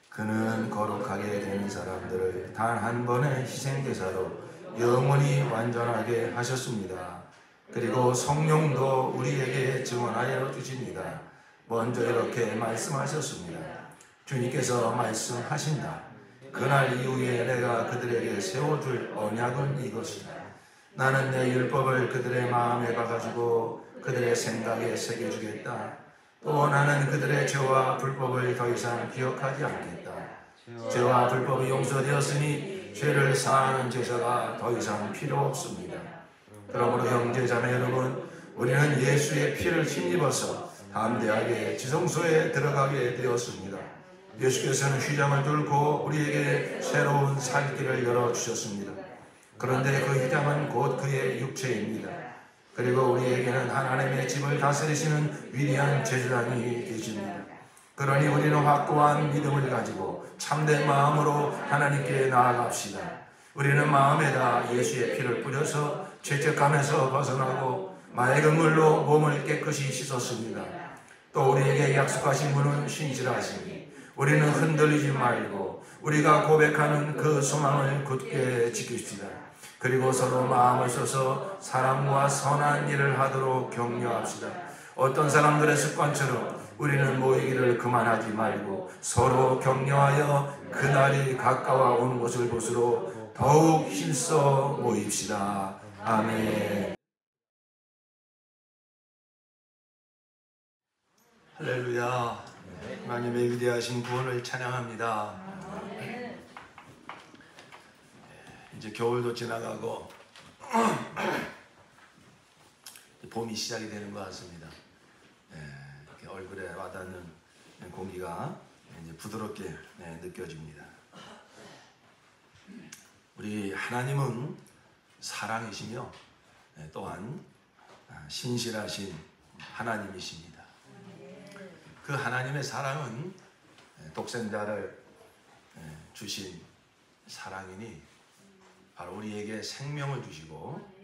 그는 거룩하게 되는 사람들을 단 한 번의 희생제사로 영원히 완전하게 하셨습니다. 그리고 성령도 우리에게 증언하여 주십니다. 먼저 이렇게 말씀하셨습니다. 주님께서 말씀하신다. 그날 이후에 내가 그들에게 세워줄 언약은 이것이다. 나는 내 율법을 그들의 마음에 박아주고 그들의 생각에 새겨주겠다. 또 나는 그들의 죄와 불법을 더 이상 기억하지 않겠다. 죄와 불법이 용서되었으니 죄를 사하는 제사가 더 이상 필요 없습니다. 그러므로 형제 자매 여러분, 우리는 예수의 피를 힘입어서 담대하게 지성소에 들어가게 되었습니다. 예수께서는 휘장을 들고 우리에게 새로운 살 길을 열어주셨습니다. 그런데 그 휘장은 곧 그의 육체입니다. 그리고 우리에게는 하나님의 집을 다스리시는 위대한 제사장이 계십니다. 그러니 우리는 확고한 믿음을 가지고 참된 마음으로 하나님께 나아갑시다. 우리는 마음에다 예수의 피를 뿌려서 죄책감에서 벗어나고 맑은 물로 몸을 깨끗이 씻었습니다. 또 우리에게 약속하신 분은 신실하시니 우리는 흔들리지 말고 우리가 고백하는 그 소망을 굳게 지킵시다. 그리고 서로 마음을 써서 사랑과 선한 일을 하도록 격려합시다. 어떤 사람들의 습관처럼 우리는 모이기를 그만하지 말고 서로 격려하여 그날이 가까워 오는 것을 보수로 더욱 힘써 모입시다. 아멘. 할렐루야. 하나님의 위대하신 구원을 찬양합니다. 이제 겨울도 지나가고 봄이 시작이 되는 것 같습니다. 이렇게 얼굴에 와닿는 공기가 이제 부드럽게 느껴집니다. 우리 하나님은 사랑이시며 또한 신실하신 하나님이십니다. 그 하나님의 사랑은 독생자를 주신 사랑이니 바로 우리에게 생명을 주시고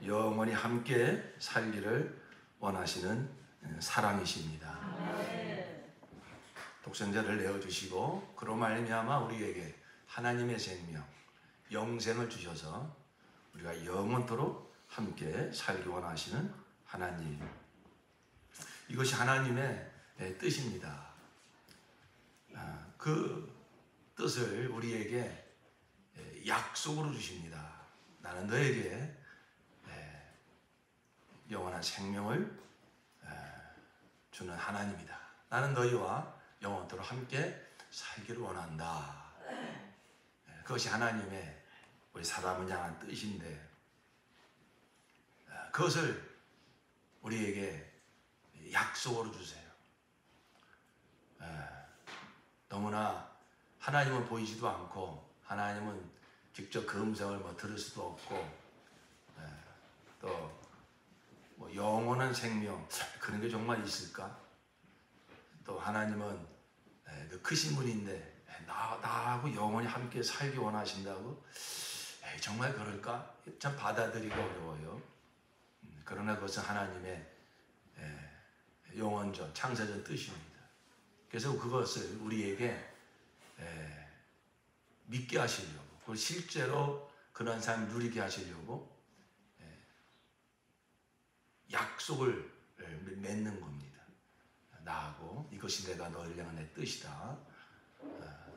영원히 함께 살기를 원하시는 사랑이십니다. 독생자를 내어주시고 그로 말미암아 우리에게 하나님의 생명, 영생을 주셔서 우리가 영원토록 함께 살기 원하시는 하나님. 이것이 하나님의 뜻입니다. 그 뜻을 우리에게 약속으로 주십니다. 나는 너에게 영원한 생명을 주는 하나님이다. 나는 너희와 영원토록 함께 살기를 원한다. 그것이 하나님의 우리 사람을 향한 뜻인데 그것을 우리에게 약속으로 주세요. 너무나 하나님은 보이지도 않고 하나님은 직접 그 음성을 들을 수도 없고 또 영원한 생명 그런 게 정말 있을까? 또 하나님은 그 크신 분인데 나하고 영원히 함께 살기 원하신다고? 정말 그럴까? 참 받아들이기 어려워요. 그러나 그것은 하나님의 영원전, 창세전 뜻입니다. 그래서 그것을 우리에게 믿게 하시려고, 그리고 실제로 그런 삶을 누리게 하시려고 약속을 맺는 겁니다. 나하고 이것이 내가 너를 향한 내 뜻이다.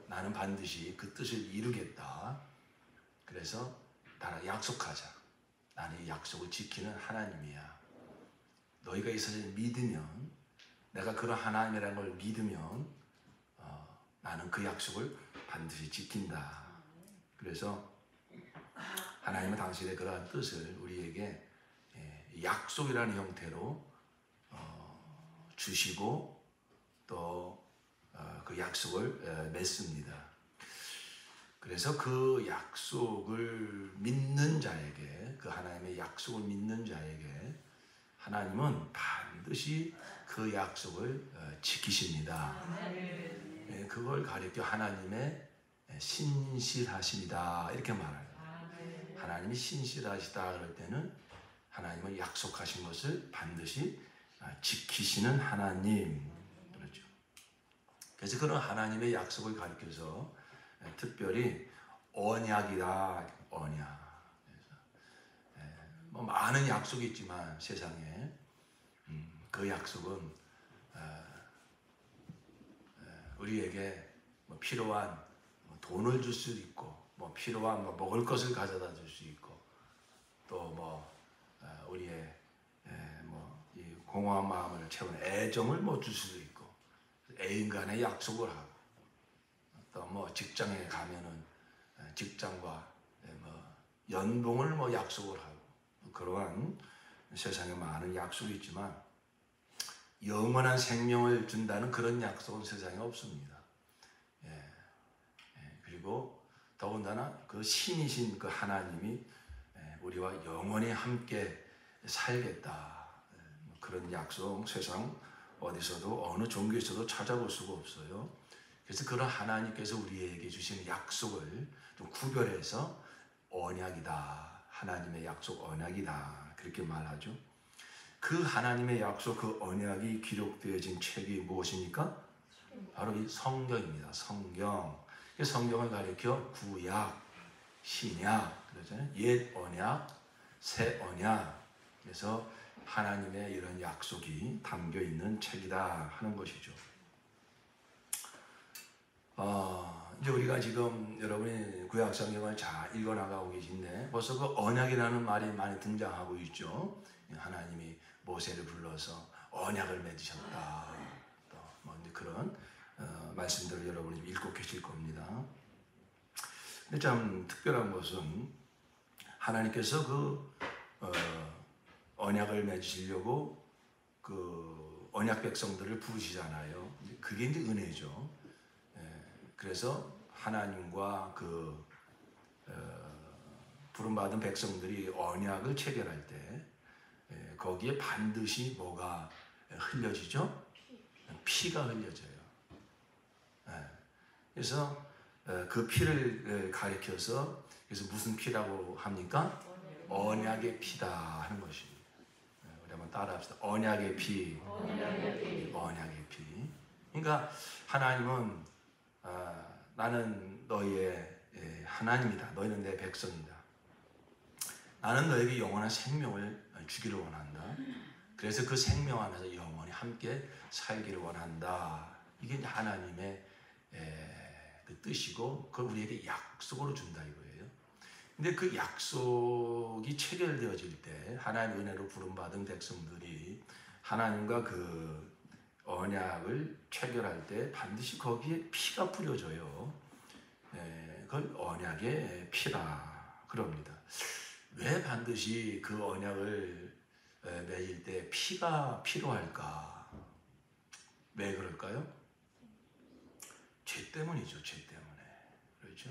나는 반드시 그 뜻을 이루겠다. 그래서 나랑 약속하자. 나는 이 약속을 지키는 하나님이야. 너희가 이 사실을 믿으면, 내가 그런 하나님이라는 걸 믿으면 나는 그 약속을 반드시 지킨다. 그래서 하나님은 당신의 그러한 뜻을 우리에게 약속이라는 형태로 주시고 또 그 약속을 맺습니다. 그래서 그 약속을 믿는 자에게, 그 하나님의 약속을 믿는 자에게 하나님은 반드시 그 약속을 지키십니다. 그걸 가리켜 하나님의 신실하심이다 이렇게 말해요. 하나님이 신실하시다 그럴 때는 하나님은 약속하신 것을 반드시 지키시는 하나님, 그렇죠. 그래서 그런 하나님의 약속을 가리켜서 특별히 언약이다, 언약. 뭐 많은 약속이 있지만 세상에 그 약속은 우리에게 뭐 필요한 돈을 줄 수도 있고, 뭐 필요한 뭐 먹을 것을 가져다 줄 수 있고, 또 뭐 우리의 이 공허한 마음을 채우는 애정을 뭐 줄 수도 있고, 애인 간의 약속을 하고, 또 뭐 직장에 가면은 직장과 뭐 연봉을 뭐 약속을 하고, 그러한 세상에 많은 약속이 있지만 영원한 생명을 준다는 그런 약속은 세상에 없습니다. 그리고 더군다나 그 신이신 그 하나님이 우리와 영원히 함께 살겠다, 그런 약속 세상 어디서도 어느 종교에서도 찾아볼 수가 없어요. 그래서 그런 하나님께서 우리에게 주시는 약속을 좀 구별해서 언약이다, 하나님의 약속 언약이다, 그렇게 말하죠. 그 하나님의 약속, 그 언약이 기록되어진 책이 무엇입니까? 바로 이 성경입니다. 성경. 성경을 가리켜 구약, 신약, 그러잖아요. 옛 언약, 새 언약. 그래서 하나님의 이런 약속이 담겨 있는 책이다 하는 것이죠. 이제 우리가 지금 여러분이 구약 성경을 잘 읽어나가고 계신데 벌써 그 언약이라는 말이 많이 등장하고 있죠. 하나님이 모세를 불러서 언약을 맺으셨다. 또 뭐 그런 말씀들을 여러분이 읽고 계실 겁니다. 근데 참 특별한 것은 하나님께서 그 언약을 맺으시려고 그 언약 백성들을 부르시잖아요. 그게 이제 은혜죠. 그래서 하나님과 그 부름받은 백성들이 언약을 체결할 때 거기에 반드시 뭐가 흘려지죠? 피가 흘려져요. 그래서 그 피를 가리켜서 그래서 무슨 피라고 합니까? 언약의 피다 하는 것입니다. 우리 한번 따라합시다. 언약의 피. 언약의 피. 그러니까 하나님은 나는 너희의 하나님이다. 너희는 내 백성이다. 나는 너에게 영원한 생명을 주기를 원한다. 그래서 그 생명 안에서 영원히 함께 살기를 원한다. 이게 이제 하나님의 그 뜻이고 그걸 우리에게 약속으로 준다 이거예요. 근데 그 약속이 체결되어질 때 하나님의 은혜로 부름받은 백성들이 하나님과 그 언약을 체결할 때 반드시 거기에 피가 뿌려져요. 그걸 언약의 피라 그럽니다. 왜 반드시 그 언약을 맺을 때 피가 필요할까? 왜 그럴까요? 죄 때문이죠. 죄 때문에. 그렇죠?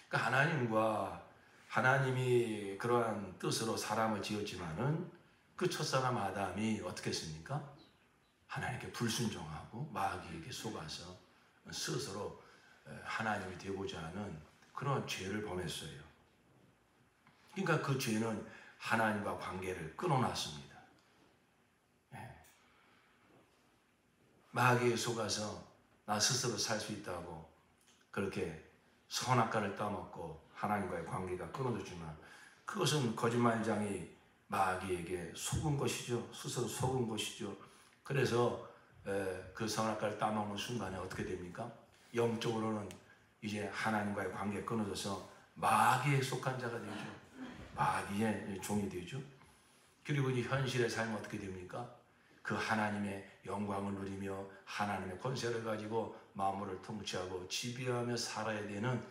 그러니까 하나님이 그러한 뜻으로 사람을 지었지만은 그 첫사람 아담이 어떻게 했습니까? 하나님께 불순종하고 마귀에게 속아서 스스로 하나님이 되고자 하는 그런 죄를 범했어요. 그러니까 그 죄는 하나님과 관계를 끊어놨습니다. 마귀에 속아서 나 스스로 살 수 있다고 그렇게 선악과를 따먹고 하나님과의 관계가 끊어졌지만 그것은 거짓말장이 마귀에게 속은 것이죠. 스스로 속은 것이죠. 그래서 그 선악과를 따먹는 순간에 어떻게 됩니까? 영적으로는 이제 하나님과의 관계가 끊어져서 마귀에 속한 자가 되죠. 마귀의 종이 되죠. 그리고 이 현실의 삶은 어떻게 됩니까? 그 하나님의 영광을 누리며 하나님의 권세를 가지고 만물을 통치하고 지배하며 살아야 되는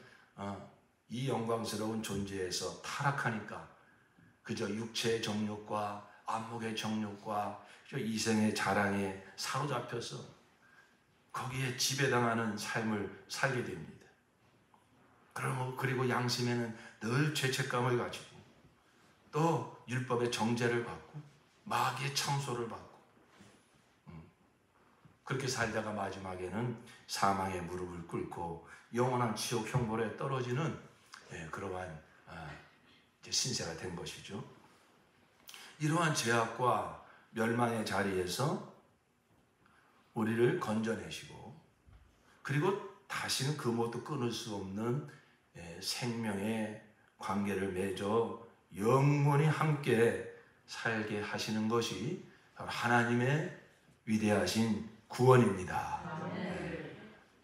이 영광스러운 존재에서 타락하니까 그저 육체의 정욕과 안목의 정욕과 이생의 자랑에 사로잡혀서 거기에 지배당하는 삶을 살게 됩니다. 그리고 양심에는 늘 죄책감을 가지고 또 율법의 정죄를 받고 마귀의 참소를 받고 그렇게 살다가 마지막에는 사망의 무릎을 꿇고 영원한 지옥 형벌에 떨어지는 그러한 신세가 된 것이죠. 이러한 죄악과 멸망의 자리에서 우리를 건져내시고 그리고 다시는 그 무엇도 끊을 수 없는 생명의 관계를 맺어 영원히 함께 살게 하시는 것이 바로 하나님의 위대하신 구원입니다.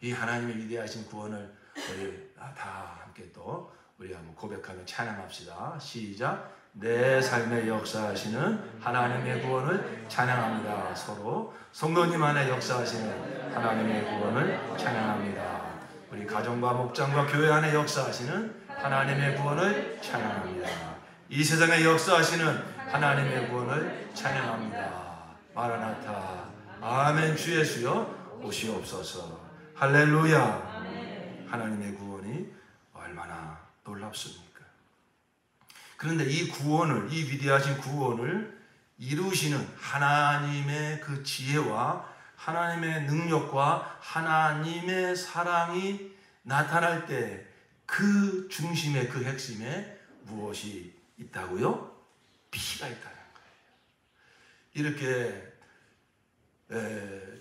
이 하나님의 위대하신 구원을 우리 다 함께 또 우리 한번 고백하며 찬양합시다. 시작. 내 삶에 역사하시는 하나님의 구원을 찬양합니다. 서로 성도님 안에 역사하시는 하나님의 구원을 찬양합니다. 우리 가정과 목장과 교회 안에 역사하시는 하나님의 구원을 찬양합니다. 이 세상에 역사하시는 하나님의 구원을 찬양합니다. 마라나타. 아멘. 주 예수여 오시옵소서. 할렐루야. 하나님의 구원이 얼마나 놀랍습니까? 그런데 이 구원을, 이 위대하신 구원을 이루시는 하나님의 그 지혜와 하나님의 능력과 하나님의 사랑이 나타날 때 그 중심에, 그 핵심에 무엇이 있다고요? 피가 있다는 거예요. 이렇게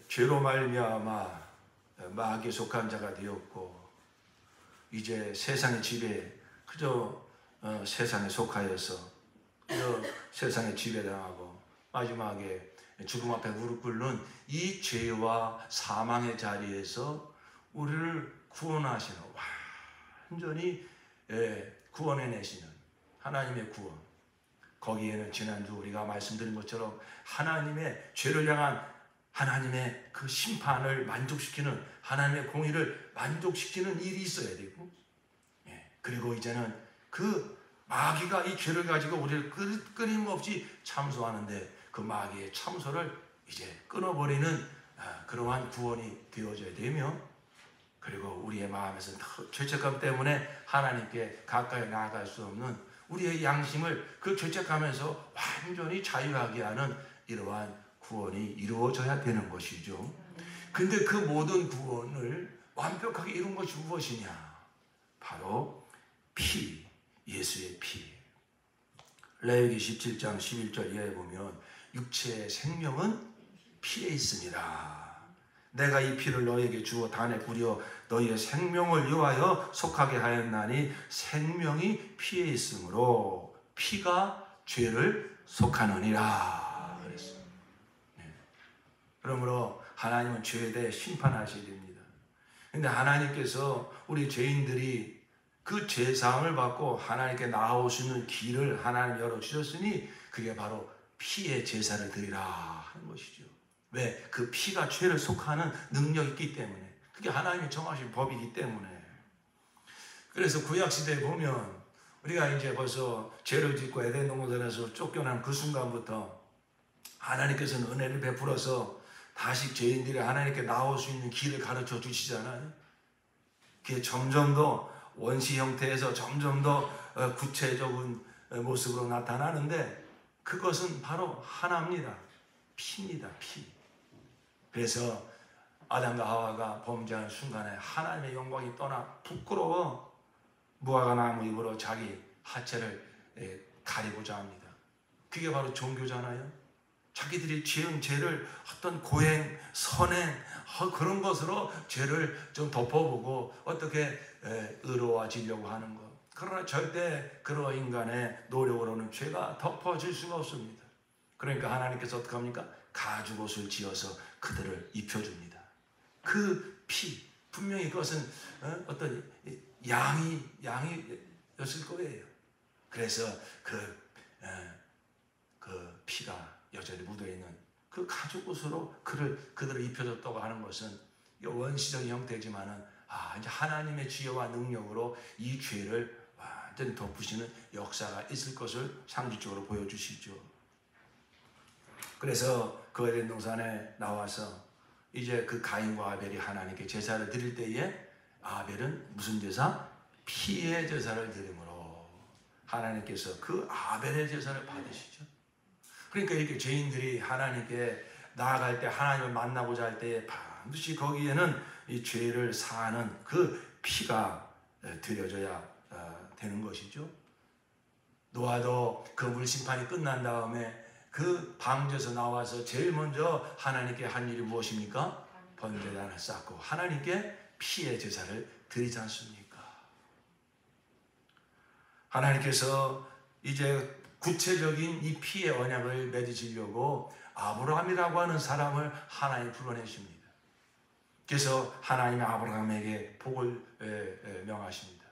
죄로 말미암아 마귀에 속한 자가 되었고 이제 세상의 지배, 그저 세상에 속하여서 그저 세상에 지배당하고 마지막에 죽음 앞에 무릎 꿇는 이 죄와 사망의 자리에서 우리를 구원하시는, 완전히 구원해내시는 하나님의 구원, 거기에는 지난주 우리가 말씀드린 것처럼 하나님의 죄를 향한 하나님의 그 심판을 만족시키는, 하나님의 공의를 만족시키는 일이 있어야 되고, 그리고 이제는 그 마귀가 이 죄를 가지고 우리를 끊임없이 참소하는데 그 마귀의 참소를 이제 끊어버리는 그러한 구원이 되어져야 되며, 그리고 우리의 마음에서 죄책감 때문에 하나님께 가까이 나아갈 수 없는 우리의 양심을 그 죄책감에서 완전히 자유하게 하는 이러한 구원이 이루어져야 되는 것이죠. 근데 그 모든 구원을 완벽하게 이룬 것이 무엇이냐? 바로 피, 예수의 피. 레위기 17장 11절 이하에 보면 육체의 생명은 피에 있습니다. 내가 이 피를 너에게 주어 단에 뿌려 너희의 생명을 위하여 속하게 하였나니 생명이 피에 있으므로 피가 죄를 속하느니라 그랬어요. 그러므로 하나님은 죄에 대해 심판하셔야 됩니다. 그런데 하나님께서 우리 죄인들이 그 죄사함을 받고 하나님께 나아올 수 있는 길을 하나님 열어주셨으니 그게 바로 피의 제사를 드리라 하는 것이죠. 왜? 그 피가 죄를 속하는 능력이 있기 때문에, 그게 하나님이 정하신 법이기 때문에. 그래서 구약시대에 보면 우리가 이제 벌써 죄를 짓고 에덴 동산에서 쫓겨난 그 순간부터 하나님께서는 은혜를 베풀어서 다시 죄인들이 하나님께 나올 수 있는 길을 가르쳐 주시잖아요. 그게 점점 더 원시 형태에서 점점 더 구체적인 모습으로 나타나는데 그것은 바로 하나입니다. 피입니다. 피. 그래서 아담과 하와가 범죄하는 순간에 하나님의 영광이 떠나 부끄러워 무화과 나무 잎으로 자기 하체를 가리고자 합니다. 그게 바로 종교잖아요. 자기들이 지은 죄를 어떤 고행, 선행 그런 것으로 죄를 좀 덮어보고 어떻게 의로워지려고 하는 것. 그러나 절대 그런 인간의 노력으로는 죄가 덮어질 수가 없습니다. 그러니까 하나님께서 어떻게 합니까? 가죽옷을 지어서 그들을 입혀줍니다. 그 피, 분명히 그것은 어떤 양이었을 거예요. 그래서 그 피가 여전히 묻어있는 그 가죽옷으로 그들을 입혀줬다고 하는 것은 원시적인 형태지만은 이제 하나님의 지혜와 능력으로 이 죄를 완전히 덮으시는 역사가 있을 것을 상징적으로 보여주시죠. 그래서 그 에덴 동산에 나와서 이제 그 가인과 아벨이 하나님께 제사를 드릴 때에 아벨은 무슨 제사? 피의 제사를 드림으로 하나님께서 그 아벨의 제사를 받으시죠. 그러니까 이렇게 죄인들이 하나님께 나아갈 때, 하나님을 만나고자 할 때에 반드시 거기에는 이 죄를 사하는 그 피가 드려져야 되는 것이죠. 노아도 그 물심판이 끝난 다음에 그 방주에서 나와서 제일 먼저 하나님께 한 일이 무엇입니까? 번제단을 쌓고 하나님께 피의 제사를 드리지 않습니까? 하나님께서 이제 구체적인 이 피의 언약을 맺으시려고 아브라함이라고 하는 사람을 하나님 불러내십니다. 그래서 하나님이 아브라함에게 복을 명하십니다.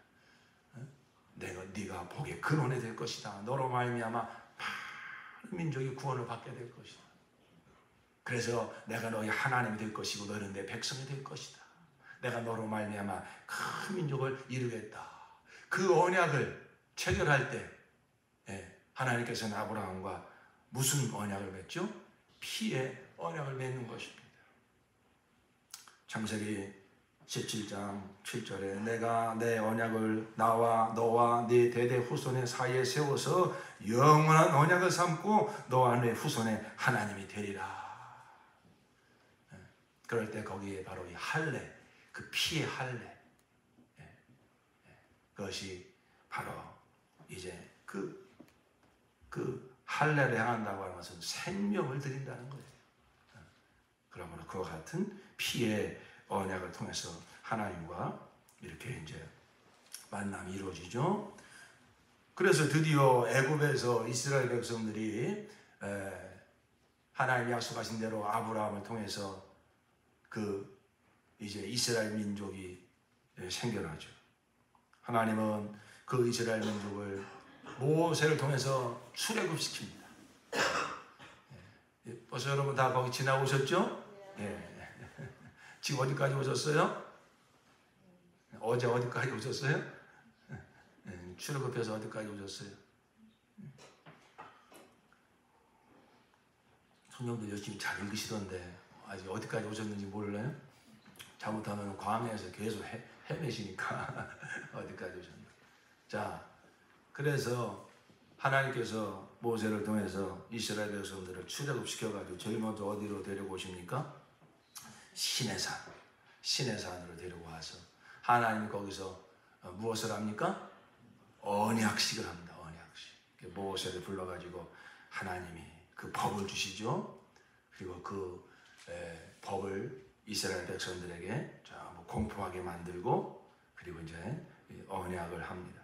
네가 복의 근원이 될 것이다. 너로 말미암아 많은 민족이 구원을 받게 될 것이다. 그래서 내가 너희 하나님이 될 것이고 너희는 내 백성이 될 것이다. 내가 너로 말미암아 큰 민족을 이루겠다. 그 언약을 체결할 때 하나님께서는 아브라함과 무슨 언약을 맺죠? 피의 언약을 맺는 것입니다. 창세기 17장 7절에 내가 내 언약을 나와 너와 네 대대 후손의 사이에 세워서 영원한 언약을 삼고 너와 네 후손의 하나님이 되리라. 그럴 때 거기에 바로 이 할례, 그 피의 할례, 그것이 바로 이제 그 할례를 행한다고 하는 것은 생명을 드린다는 거예요. 그러므로 그와 같은 피의 언약을 통해서 하나님과 이렇게 이제 만남이 이루어지죠. 그래서 드디어 애굽에서 이스라엘 백성들이 하나님이 약속하신 대로 아브라함을 통해서 그 이제 이스라엘 민족이 생겨나죠. 하나님은 그 이스라엘 민족을 모세를 통해서 출애굽시킵니다. 벌써 여러분 다 거기 지나오셨죠? 예. 지금 어디까지 오셨어요? 어제 어디까지 오셨어요? 출애굽해서 어디까지 오셨어요? 성령들 열심히 잘 읽으시던데 아직 어디까지 오셨는지 몰라요? 잘못하면 광야에서 계속 헤매시니까 어디까지 오셨나? 자, 그래서 하나님께서 모세를 통해서 이스라엘 백성들을 출애굽시켜가지고 제일 먼저 어디로 데리고 오십니까? 시내산으로 데리고 와서 하나님이 거기서 무엇을 합니까? 언약식을 합니다. 언약식. 모세를 불러가지고 하나님이 그 법을 주시죠. 그리고 그 법을 이스라엘 백성들에게 전부 공포하게 만들고 그리고 이제 언약을 합니다.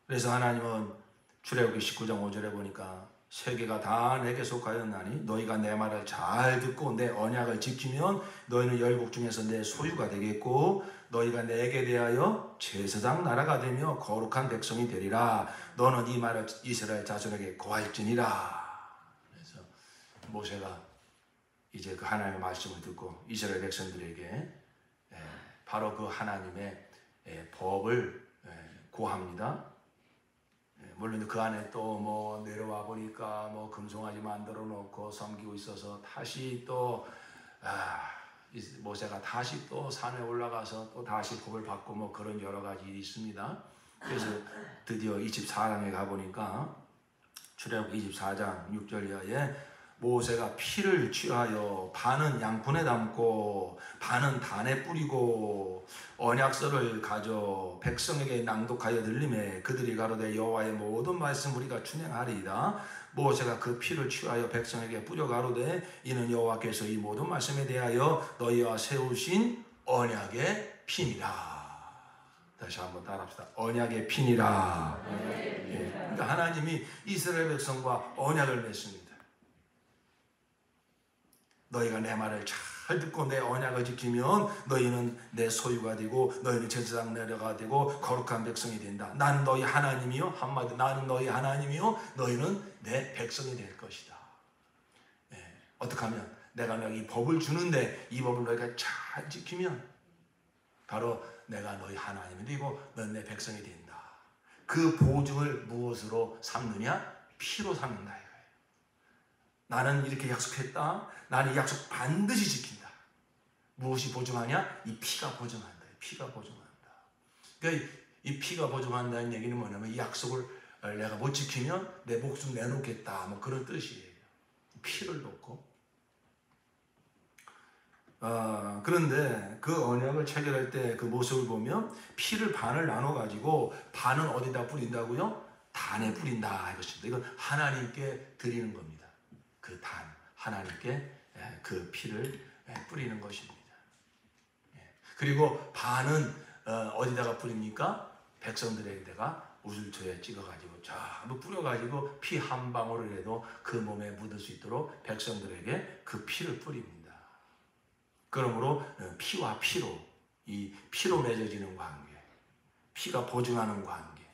그래서 하나님은 출애굽기 19장 5절에 보니까 세계가 다 내게 속하였나니 너희가 내 말을 잘 듣고 내 언약을 지키면 너희는 열국 중에서 내 소유가 되겠고 너희가 내게 대하여 제사장 나라가 되며 거룩한 백성이 되리라. 너는 이 말을 이스라엘 자손에게 고할지니라. 그래서 모세가 이제 그 하나님의 말씀을 듣고 이스라엘 백성들에게 바로 그 하나님의 법을 고합니다. 물론 그 안에 또 뭐 내려와 보니까 뭐 금송아지 만들어 놓고 섬기고 있어서 다시 또 모세가 다시 또 산에 올라가서 또 다시 법을 받고 뭐 그런 여러 가지 일이 있습니다. 그래서 드디어 24장에 가보니까 출애굽 24장 6절 이하에 모세가 피를 취하여 반은 양푼에 담고 반은 단에 뿌리고 언약서를 가져 백성에게 낭독하여 들리매 그들이 가로되 여호와의 모든 말씀 우리가 준행하리이다. 모세가 그 피를 취하여 백성에게 뿌려 가로되 이는 여호와께서 이 모든 말씀에 대하여 너희와 세우신 언약의 피니라. 다시 한번 따라합시다. 언약의 피니라. 그러니까 하나님이 이스라엘 백성과 언약을 맺습니다. 너희가 내 말을 잘 듣고 내 언약을 지키면 너희는 내 소유가 되고 너희는 제사장 나라가 되고 거룩한 백성이 된다. 나는 너희 하나님이요. 한마디로 나는 너희 하나님이요. 너희는 내 백성이 될 것이다. 어떻게 하면 내가 너희 법을 주는데 이 법을 너희가 잘 지키면 바로 내가 너희 하나님이 되고 너는 내 백성이 된다. 그 보증을 무엇으로 삼느냐? 피로 삼는다. 나는 이렇게 약속했다. 나는 이 약속 반드시 지킨다. 무엇이 보증하냐? 이 피가 보증한다. 피가 보증한다. 그러니까 이 피가 보증한다는 얘기는 뭐냐면 이 약속을 내가 못 지키면 내 목숨 내놓겠다. 뭐 그런 뜻이에요. 피를 놓고. 그런데 그 언약을 체결할 때 그 모습을 보면 피를 반을 나눠가지고 반은 어디다 뿌린다고요? 단에 뿌린다 이것입니다. 이건 하나님께 드리는 겁니다. 그 그 단 하나님께 그 피를 뿌리는 것입니다. 그리고 반은 어디다가 뿌립니까? 백성들에게다가 우슬초에 찍어가지고 전부 뿌려가지고 피 한 방울이라도 그 몸에 묻을 수 있도록 백성들에게 그 피를 뿌립니다. 그러므로 피와 피로, 이 피로 맺어지는 관계, 피가 보증하는 관계,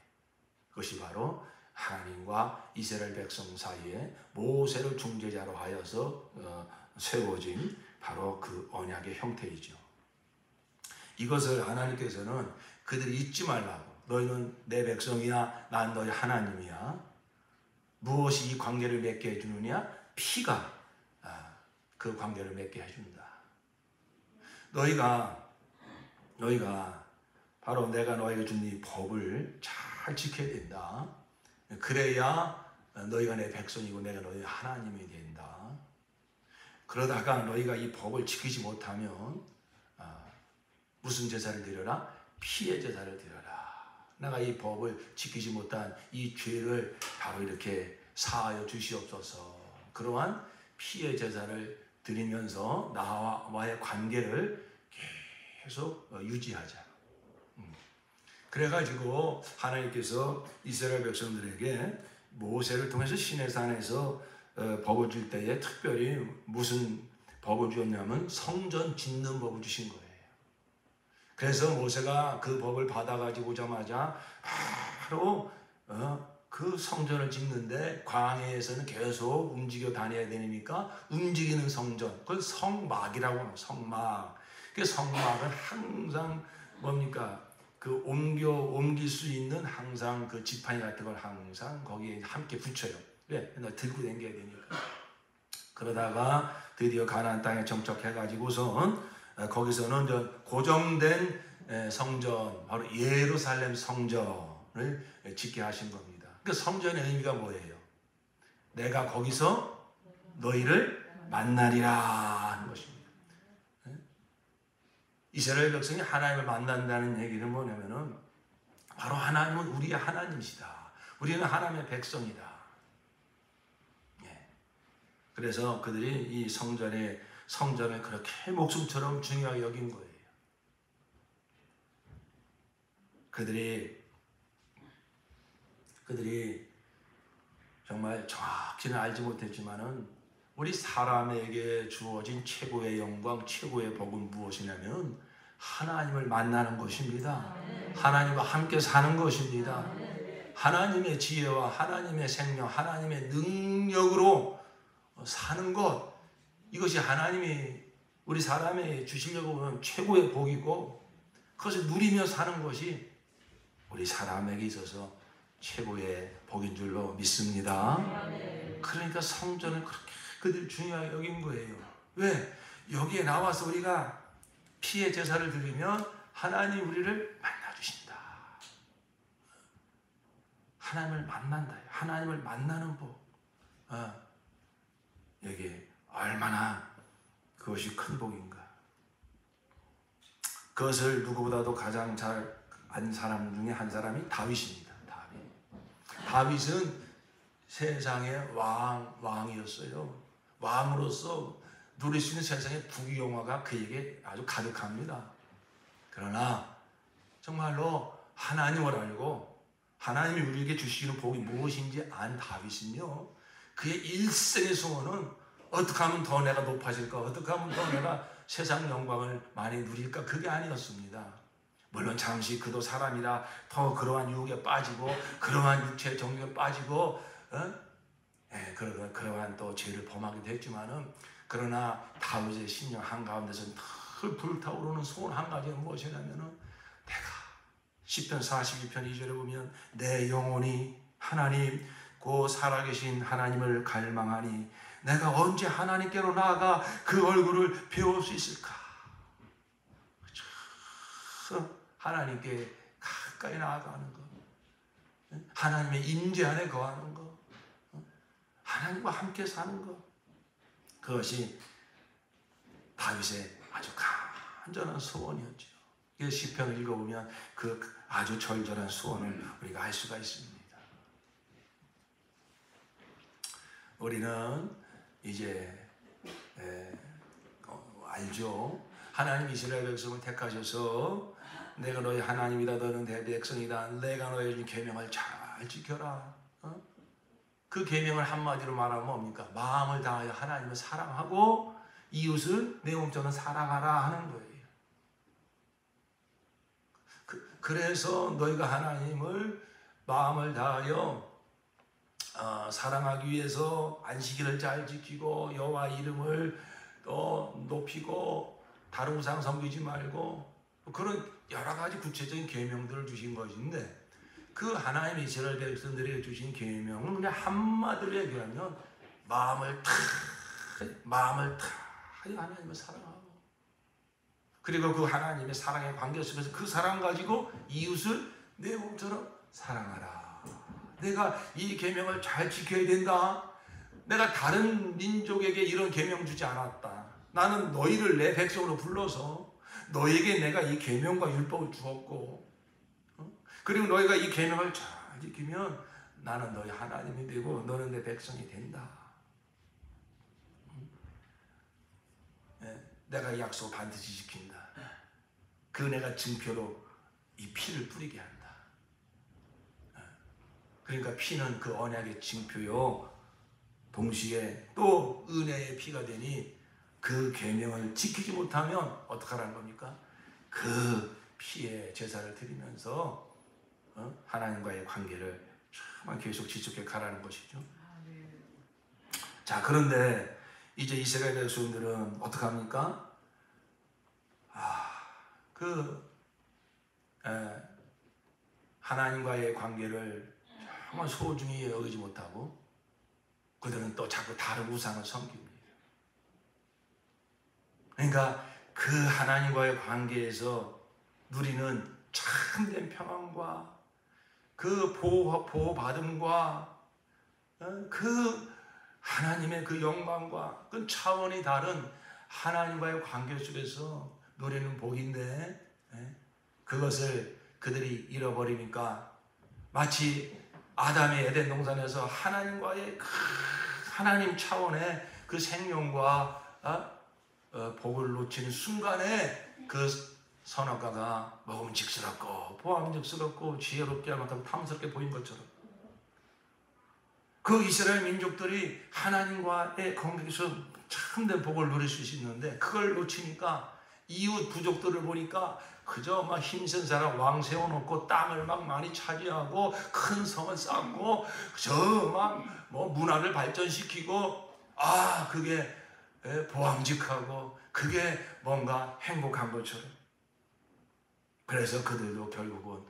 그것이 바로 하나님과 이스라엘 백성 사이에 모세를 중재자로 하여서 세워진 바로 그 언약의 형태이죠. 이것을 하나님께서는 그들이 잊지 말라고, 너희는 내 백성이야, 난 너희 하나님이야. 무엇이 이 관계를 맺게 해주느냐? 피가 그 관계를 맺게 해준다. 너희가 바로 내가 너희에게 준 이 법을 잘 지켜야 된다. 그래야 너희가 내 백성이고 내가 너희 하나님이 된다. 그러다가 너희가 이 법을 지키지 못하면 무슨 제사를 드려라? 피의 제사를 드려라. 내가 이 법을 지키지 못한 이 죄를 바로 이렇게 사하여 주시옵소서. 그러한 피의 제사를 드리면서 나와의 관계를 계속 유지하자. 그래가지고 하나님께서 이스라엘 백성들에게 모세를 통해서 시내산에서 법을 줄 때에 특별히 무슨 법을 주었냐면 성전 짓는 법을 주신 거예요. 그래서 모세가 그 법을 받아가지고 오자마자 바로 그 성전을 짓는데 광야에서는 계속 움직여 다녀야 되니까 움직이는 성전, 그걸 성막이라고 합니다. 성막. 그 성막은 항상 뭡니까? 그 옮길 수 있는 항상 그 지팡이 같은 걸 항상 거기에 함께 붙여요. 왜? 들고 다녀야 되니까. 그러다가 드디어 가나안 땅에 정착해가지고선 거기서는 고정된 성전, 바로 예루살렘 성전을 짓게 하신 겁니다. 그 성전의 의미가 뭐예요? 내가 거기서 너희를 만나리라 하는 것입니다. 이스라엘 백성이 하나님을 만난다는 얘기는 뭐냐면은 바로 하나님은 우리의 하나님이시다. 우리는 하나님의 백성이다. 그래서 그들이 이 성전을 그렇게 목숨처럼 중요하게 여긴 거예요. 그들이 정말 정확히는 알지 못했지만은 우리 사람에게 주어진 최고의 영광, 최고의 복은 무엇이냐면 하나님을 만나는 것입니다. 하나님과 함께 사는 것입니다. 하나님의 지혜와 하나님의 생명, 하나님의 능력으로 사는 것, 이것이 하나님이 우리 사람에 주시려고 하는 최고의 복이고, 그것을 누리며 사는 것이 우리 사람에게 있어서 최고의 복인 줄로 믿습니다. 그러니까 성전을 그렇게 그들 중요하게 여긴 거예요. 왜? 여기에 나와서 우리가 피의 제사를 드리면 하나님 우리를 만나주신다. 하나님을 만난다. 하나님을 만나는 법. 여기에 얼마나 그것이 큰 복인가. 그것을 누구보다도 가장 잘 안 사람 중에 한 사람이 다윗입니다. 다윗은 세상의 왕이었어요. 왕으로서 누릴 수 있는 세상의 부귀영화가 그에게 아주 가득합니다. 그러나 정말로 하나님을 알고 하나님이 우리에게 주시는 복이 무엇인지 안 다윗은요, 그의 일생의 소원은 어떻게 하면 더 내가 높아질까, 어떻게 하면 더 내가 세상 영광을 많이 누릴까, 그게 아니었습니다. 물론 잠시 그도 사람이라 더 그러한 유혹에 빠지고 그러한 육체의 정욕에 빠지고 그러한 또 죄를 범하기도 했지만은, 그러나 다윗의 심령 한가운데서 늘 불타오르는 소원 한 가지는 무엇이냐면은, 내가 시편 42편 2절에 보면 내 영혼이 하나님 곧 살아계신 하나님을 갈망하니 내가 언제 하나님께로 나아가 그 얼굴을 배울 수 있을까. 그렇죠? 하나님께 가까이 나아가는 것, 하나님의 임재 안에 거하는 것, 하나님과 함께 사는 것, 그것이 다윗의 아주 간절한 소원이었죠. 이 시편을 읽어보면 그 아주 절절한 소원을 우리가 알 수가 있습니다. 우리는 이제 알죠? 하나님 이스라엘 백성을 택하셔서 내가 너희 하나님이다, 너는 내 백성이다, 내가 너희 준 계명을 잘 지켜라. 그 계명을 한마디로 말하면 뭡니까? 마음을 다하여 하나님을 사랑하고 이웃을 내 몸처럼 사랑하라 하는 거예요. 그래서 너희가 하나님을 마음을 다하여 사랑하기 위해서 안식일을 잘 지키고 여호와 이름을 높이고 다른 우상 섬기지 말고 그런 여러 가지 구체적인 계명들을 주신 것인데, 그 하나님 이스라엘 백성들에게 주신 계명은 그냥 한마디로 얘기하면 마음을 다하여 하나님을 사랑하고, 그리고 그 하나님의 사랑의 관계 속에서 그 사랑 가지고 이웃을 내 몸처럼 사랑하라. 내가 이 계명을 잘 지켜야 된다. 내가 다른 민족에게 이런 계명 주지 않았다. 나는 너희를 내 백성으로 불러서 너에게 내가 이 계명과 율법을 주었고, 그리고 너희가 이 계명을 잘 지키면 나는 너희 하나님이 되고 너는 내 백성이 된다. 내가 이 약속을 반드시 지킨다. 그 내가 증표로 이 피를 뿌리게 한다. 그러니까 피는 그 언약의 증표요, 동시에 또 은혜의 피가 되니 그 계명을 지키지 못하면 어떡하라는 겁니까? 그 피의 제사를 드리면서 하나님과의 관계를 정말 계속 지속해 가라는 것이죠. 자, 그런데 이제 이스라엘 백성들은 어떡합니까? 하나님과의 관계를 정말 소중히 여기지 못하고 그들은 또 자꾸 다른 우상을 섬깁니다. 그러니까 그 하나님과의 관계에서 누리는 참된 평안과 그 보호받음과 그 하나님의 그 영광과 그 차원이 다른 하나님과의 관계 속에서 누리는 복인데, 그것을 그들이 잃어버리니까 마치 아담의 에덴 동산에서 하나님과의 하나님 차원의 그 생명과 복을 놓치는 순간에 그 선악과가 먹음직스럽고 보암직스럽고 지혜롭게 할 만큼 탐스럽게 보인 것처럼, 그 이스라엘 민족들이 하나님과의 관계에서 참된 복을 누릴 수 있는데 그걸 놓치니까 이웃 부족들을 보니까 그저 막 힘센 사람 왕 세워놓고 땅을 막 많이 차지하고 큰 성을 쌓고 저 막 뭐 문화를 발전시키고 그게 보암직하고 그게 뭔가 행복한 것처럼. 그래서 그들도 결국은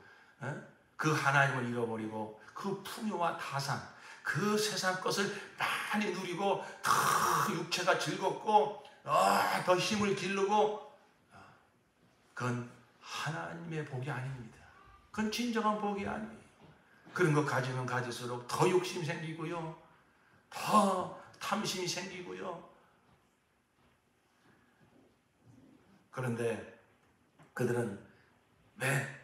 그 하나님을 잃어버리고 그 풍요와 타산, 그 세상 것을 많이 누리고 더 육체가 즐겁고 더 힘을 기르고, 그건 하나님의 복이 아닙니다. 그건 진정한 복이 아니에요. 그런 거 가지면 가질수록 더 욕심이 생기고요, 더 탐심이 생기고요. 그런데 그들은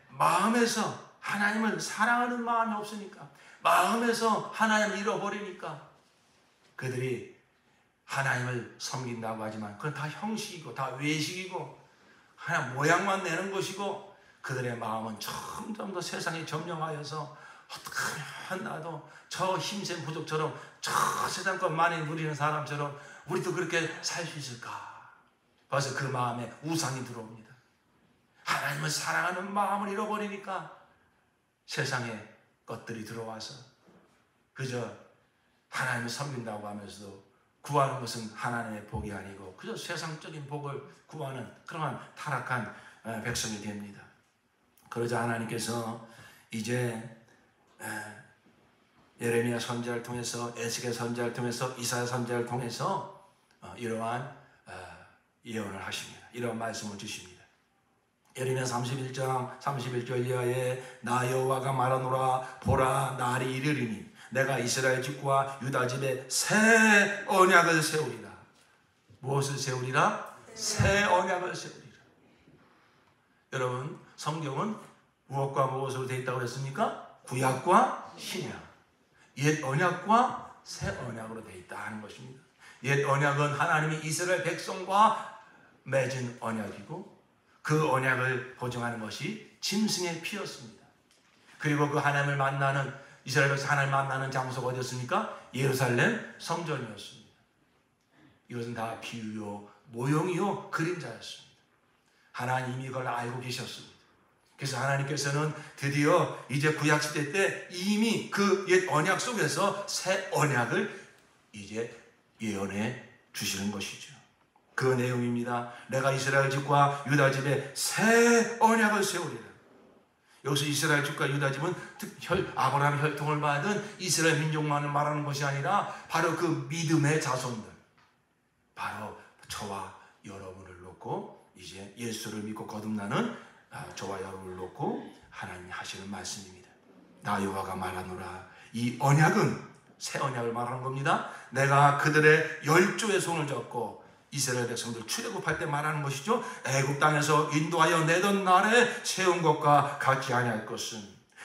마음에서 하나님을 사랑하는 마음이 없으니까, 마음에서 하나님을 잃어버리니까 그들이 하나님을 섬긴다고 하지만 그건 다 형식이고 다 외식이고 하나 모양만 내는 것이고, 그들의 마음은 점점 더 세상에 점령하여서 어떻게 하면 나도 저 힘센 부족처럼 저 세상 것 많이 누리는 사람처럼 우리도 그렇게 살 수 있을까? 벌써 그 마음에 우상이 들어옵니다. 하나님을 사랑하는 마음을 잃어버리니까 세상에 것들이 들어와서 그저 하나님을 섬긴다고 하면서도 구하는 것은 하나님의 복이 아니고 그저 세상적인 복을 구하는 그러한 타락한 백성이 됩니다. 그러자 하나님께서 이제 예레미야 선지자를 통해서, 에스겔 선지자를 통해서, 이사야 선지자를 통해서 이러한 예언을 하십니다. 이런 말씀을 주십니다. 예레미야 31장 31절 이하에 나 여호와가 말하노라, 보라 날이 이르리니 내가 이스라엘 집과 유다 집에 새 언약을 세우리라. 무엇을 세우리라? 새 언약을 세우리라. 여러분, 성경은 무엇과 무엇으로 되어 있다고 그랬습니까? 구약과 신약, 옛 언약과 새 언약으로 되어 있다 하는 것입니다. 옛 언약은 하나님이 이스라엘 백성과 맺은 언약이고 그 언약을 보증하는 것이 짐승의 피였습니다. 그리고 그 하나님을 만나는 이스라엘 백성 하나님을 만나는 장소가 어디였습니까? 예루살렘 성전이었습니다. 이것은 다 비유요 모형이요 그림자였습니다. 하나님이 이걸 알고 계셨습니다. 그래서 하나님께서는 드디어 이제 구약시대 때 이미 그 옛 언약 속에서 새 언약을 이제 예언해 주시는 것이죠. 그 내용입니다. 내가 이스라엘 집과 유다 집에 새 언약을 세우리라. 여기서 이스라엘 집과 유다 집은 아브라함 혈통을 받은 이스라엘 민족만을 말하는 것이 아니라 바로 그 믿음의 자손들, 바로 저와 여러분을 놓고 이제 예수를 믿고 거듭나는 저와 여러분을 놓고 하나님이 하시는 말씀입니다. 나 여호와가 말하노라. 이 언약은 새 언약을 말하는 겁니다. 내가 그들의 열조의 손을 잡고 이스라엘 백성들 출애굽할 때 말하는 것이죠. 애굽 땅에서 인도하여 내던 날에 세운 것과 같지 아니할 것은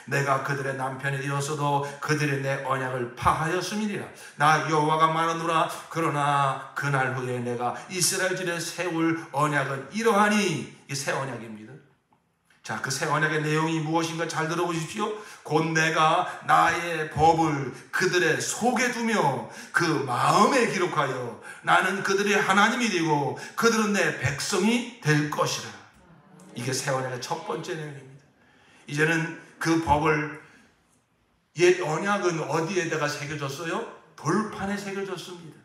내가 그들의 남편이 되었어도 그들의 내 언약을 파하였음이니라. 나 여호와가 말하노라. 그러나 그날 후에 내가 이스라엘 집에 세울 언약은 이러하니. 이 새 언약입니다. 자, 그 새 언약의 내용이 무엇인가 잘 들어보십시오. 곧 내가 나의 법을 그들의 속에 두며 그 마음에 기록하여 나는 그들의 하나님이 되고 그들은 내 백성이 될 것이라. 이게 새 언약의 첫 번째 내용입니다. 이제는 그 법을, 옛 언약은 어디에다가 새겨졌어요? 돌판에 새겨졌습니다.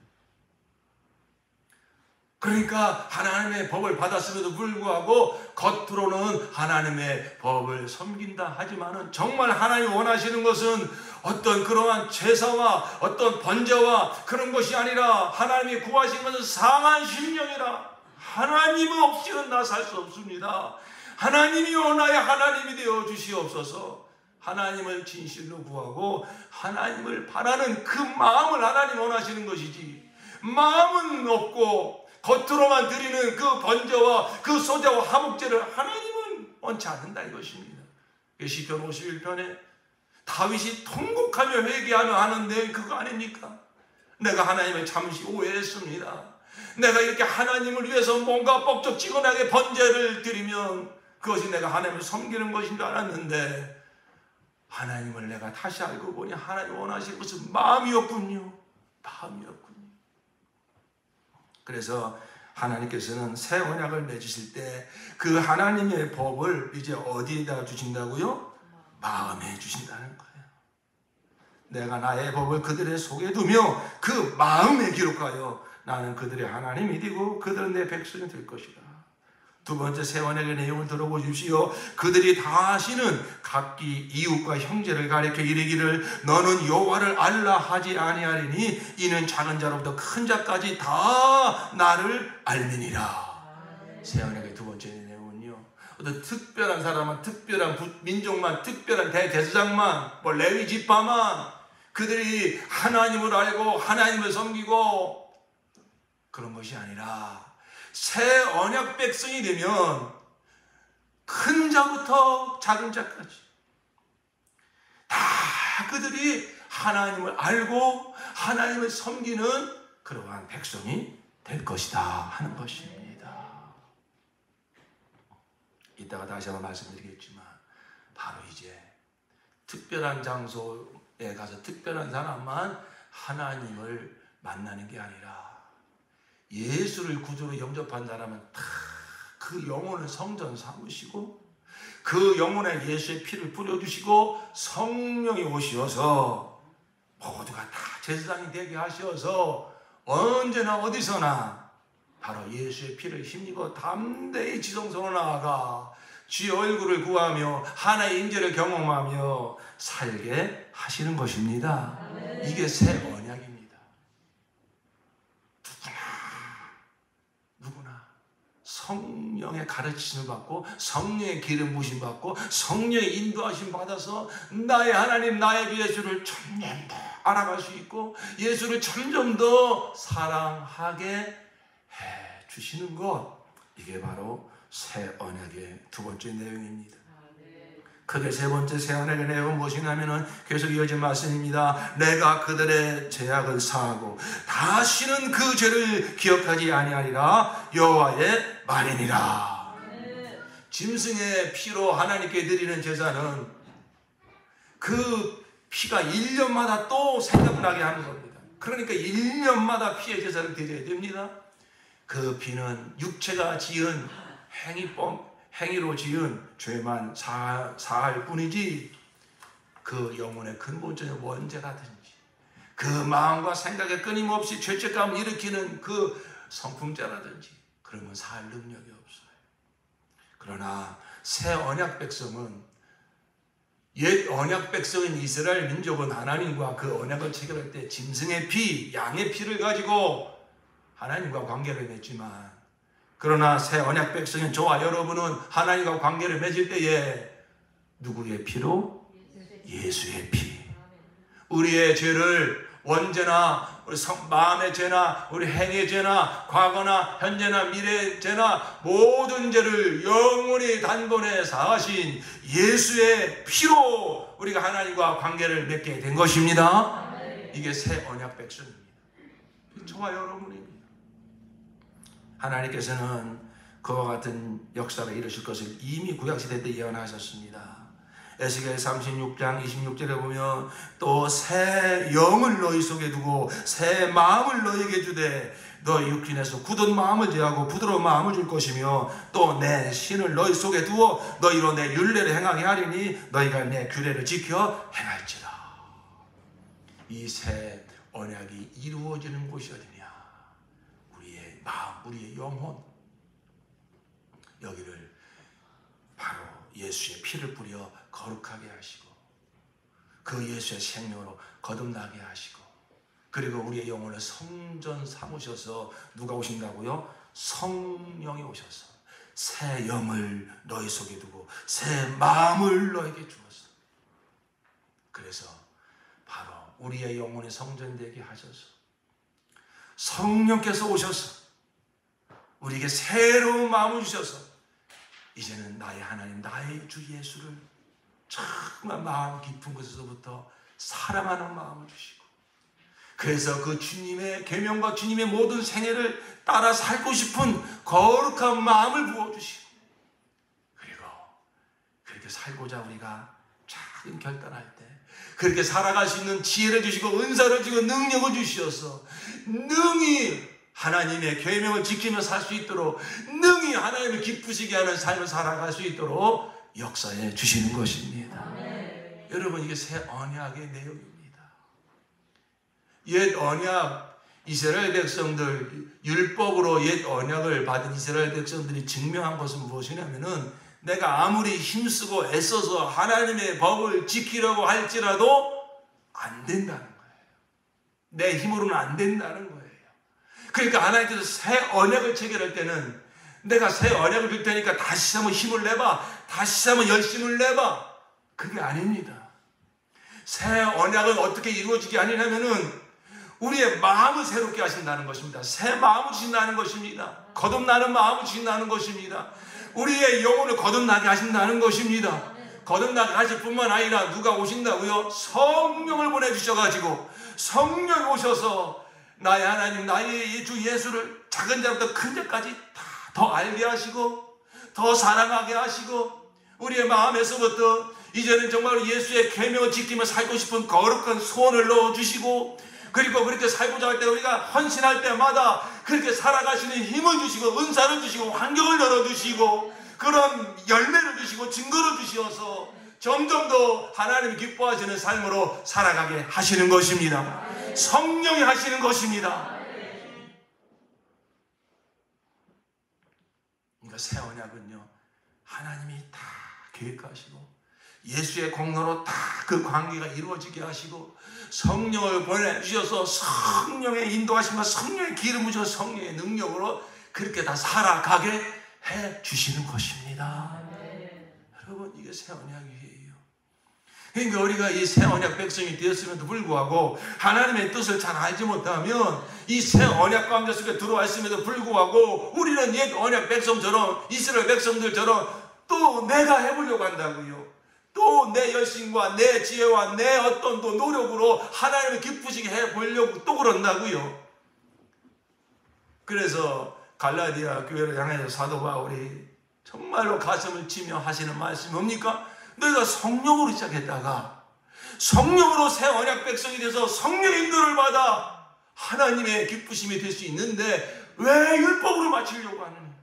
그러니까 하나님의 법을 받았음에도 불구하고 겉으로는 하나님의 법을 섬긴다 하지만은 정말 하나님이 원하시는 것은 어떤 그러한 제사와 어떤 번제와 그런 것이 아니라 하나님이 구하신 것은 상한 심령이라. 하나님 없이는 나 살 수 없습니다. 하나님이 원하여 하나님이 되어 주시옵소서. 하나님을 진실로 구하고 하나님을 바라는 그 마음을 하나님 원하시는 것이지, 마음은 없고 겉으로만 드리는 그 번제와 그 소제와 화목제를 하나님은 원치 않는다 이것입니다. 시편 51편에 다윗이 통곡하며 회개하며 하는 내용 그거 아닙니까? 내가 하나님을 잠시 오해했습니다. 내가 이렇게 하나님을 위해서 뭔가 뻑적지근하게 번제를 드리면 그것이 내가 하나님을 섬기는 것인 줄 알았는데 하나님을 내가 다시 알고 보니 하나님 원하시는 것은 마음이었군요. 마음이었군요. 그래서 하나님께서는 새 언약을 맺으실 때 그 하나님의 법을 이제 어디에다 주신다고요? 마음에 주신다는 거예요. 내가 나의 법을 그들의 속에 두며 그 마음에 기록하여 나는 그들의 하나님이 되고 그들은 내 백성이 될 것이다. 두 번째 새 언약의 내용을 들어보십시오. 그들이 다시는 각기 이웃과 형제를 가리켜 이르기를 너는 여호와를 알라 하지 아니하리니 이는 작은 자로부터 큰 자까지 다 나를 알미니라. 새 언약의 두 번째 내용은요, 어떤 특별한 사람만, 특별한 민족만, 특별한 대제사장만, 레위 지파만 그들이 하나님을 알고 하나님을 섬기고 그런 것이 아니라 새 언약 백성이 되면 큰 자부터 작은 자까지 다 그들이 하나님을 알고 하나님을 섬기는 그러한 백성이 될 것이다 하는 것입니다. 이따가 다시 한번 말씀드리겠지만 바로 이제 특별한 장소에 가서 특별한 사람만 하나님을 만나는 게 아니라 예수를 구주로 영접한 사람은 다 그 영혼을 성전 삼으시고 그 영혼에 예수의 피를 뿌려주시고 성령이 오시어서 모두가 다 제사장이 되게 하셔서 언제나 어디서나 바로 예수의 피를 힘입어 담대히 지성소로 나아가 주의 얼굴을 구하며 하나의 임재를 경험하며 살게 하시는 것입니다. 이게 새 언약입니다. 누구나 성령의 가르침을 받고 성령의 기름 부심 받고 성령의 인도하심 받아서 나의 하나님 나의 주 예수를 점점 더 알아갈 수 있고 예수를 점점 더 사랑하게 해 주시는 것, 이게 바로 새 언약의 두 번째 내용입니다. 크게 세 번째 새 언약의 내용은 무엇이냐면은 계속 이어진 말씀입니다. 내가 그들의 죄악을 사하고 다시는 그 죄를 기억하지 아니하리라 여호와의 말이니라. 짐승의 피로 하나님께 드리는 제사는 그 피가 1년마다 또 생각나게 하는 겁니다. 그러니까 1년마다 피의 제사를 드려야 됩니다. 그 피는 육체가 지은 행위로 지은 죄만 사할 뿐이지 그 영혼의 근본적인 원죄라든지 그 마음과 생각에 끊임없이 죄책감을 일으키는 그 성품죄라든지 그런 건 사할 능력이 없어요. 그러나 새 언약 백성은, 옛 언약 백성인 이스라엘 민족은 하나님과 그 언약을 체결할 때 짐승의 피, 양의 피를 가지고 하나님과 관계를 맺지만, 그러나 새 언약 백성인 저와 여러분은 하나님과 관계를 맺을 때에 누구의 피로? 예수의 피. 우리의 죄를 언제나 우리 마음의 죄나 우리 행의 죄나 과거나 현재나 미래의 죄나 모든 죄를 영원히 단번에 사하신 예수의 피로 우리가 하나님과 관계를 맺게 된 것입니다. 이게 새 언약 백성입니다. 저와 여러분입니다. 하나님께서는 그와 같은 역사를 이루실 것을 이미 구약시대 때 예언하셨습니다. 에스겔 36장 26절에 보면 또 새 영을 너희 속에 두고 새 마음을 너희에게 주되 너희 육신에서 굳은 마음을 제하고 부드러운 마음을 줄 것이며 또 내 신을 너희 속에 두어 너희로 내 율례를 행하게 하리니 너희가 내 규례를 지켜 행할지라. 이 새 언약이 이루어지는 곳이 어디냐? 우리의 마음, 우리의 영혼, 여기를 바로 예수의 피를 뿌려 거룩하게 하시고 그 예수의 생명으로 거듭나게 하시고, 그리고 우리의 영혼을 성전 삼으셔서 누가 오신다고요? 성령이 오셔서 새 영을 너희 속에 두고 새 마음을 너에게 주었어. 그래서 바로 우리의 영혼이 성전되게 하셔서 성령께서 오셔서 우리에게 새로운 마음을 주셔서 이제는 나의 하나님, 나의 주 예수를 정말 마음 깊은 곳에서부터 사랑하는 마음을 주시고, 그래서 그 주님의 계명과 주님의 모든 생애를 따라 살고 싶은 거룩한 마음을 부어주시고, 그리고 그렇게 살고자 우리가 작은 결단할 때 그렇게 살아갈 수 있는 지혜를 주시고 은사를 주시고 능력을 주시어서 능히 하나님의 계명을 지키며 살 수 있도록, 능히 하나님을 기쁘시게 하는 삶을 살아갈 수 있도록 역사해 주시는 것입니다. 여러분, 이게 새 언약의 내용입니다. 옛 언약, 이스라엘 백성들, 율법으로 옛 언약을 받은 이스라엘 백성들이 증명한 것은 무엇이냐면은 내가 아무리 힘쓰고 애써서 하나님의 법을 지키려고 할지라도 안 된다는 거예요. 내 힘으로는 안 된다는 거예요. 그러니까 하나님께서 새 언약을 체결할 때는 내가 새 언약을 줄 테니까 다시 한번 힘을 내봐, 다시 한번 열심을 내봐, 그게 아닙니다. 새 언약은 어떻게 이루어지게 하냐면은 우리의 마음을 새롭게 하신다는 것입니다. 새 마음을 주신다는 것입니다. 거듭나는 마음을 주신다는 것입니다. 우리의 영혼을 거듭나게 하신다는 것입니다. 거듭나게 하실 뿐만 아니라 누가 오신다고요? 성령을 보내주셔가지고 성령이 오셔서 나의 하나님, 나의 주 예수를 작은 자부터 큰 자까지 다 더 알게 하시고 더 사랑하게 하시고, 우리의 마음에서부터 이제는 정말 예수의 계명을 지키며 살고 싶은 거룩한 소원을 넣어주시고, 그리고 그렇게 살고자 할 때 우리가 헌신할 때마다 그렇게 살아가시는 힘을 주시고 은사를 주시고 환경을 열어주시고 그런 열매를 주시고 증거를 주시어서 점점 더 하나님이 기뻐하시는 삶으로 살아가게 하시는 것입니다. 성령이 하시는 것입니다. 그러니까 새 언약은요, 하나님이 다 계획하시고 예수의 공로로 다 그 관계가 이루어지게 하시고 성령을 보내주셔서 성령의 인도하심과 성령의 기름을 주셔서 성령의 능력으로 그렇게 다 살아가게 해주시는 것입니다. 여러분, 이게 새 언약이에요. 그러니까 우리가 이 새 언약 백성이 되었음에도 불구하고 하나님의 뜻을 잘 알지 못하면 이 새 언약 관계 속에 들어와 있음에도 불구하고 우리는 옛 언약 백성처럼, 이스라엘 백성들처럼 또 내가 해보려고 한다고요. 또 내 열심과 내 지혜와 내 어떤 또 노력으로 하나님을 기쁘시게 해보려고 또 그런다고요. 그래서 갈라디아 교회를 향해서 사도 바울이 정말로 가슴을 치며 하시는 말씀이 뭡니까? 너희가 성령으로 시작했다가 성령으로 새 언약 백성이 돼서 성령의 인도를 받아 하나님의 기쁘심이 될 수 있는데 왜 율법으로 맞추려고 하느냐?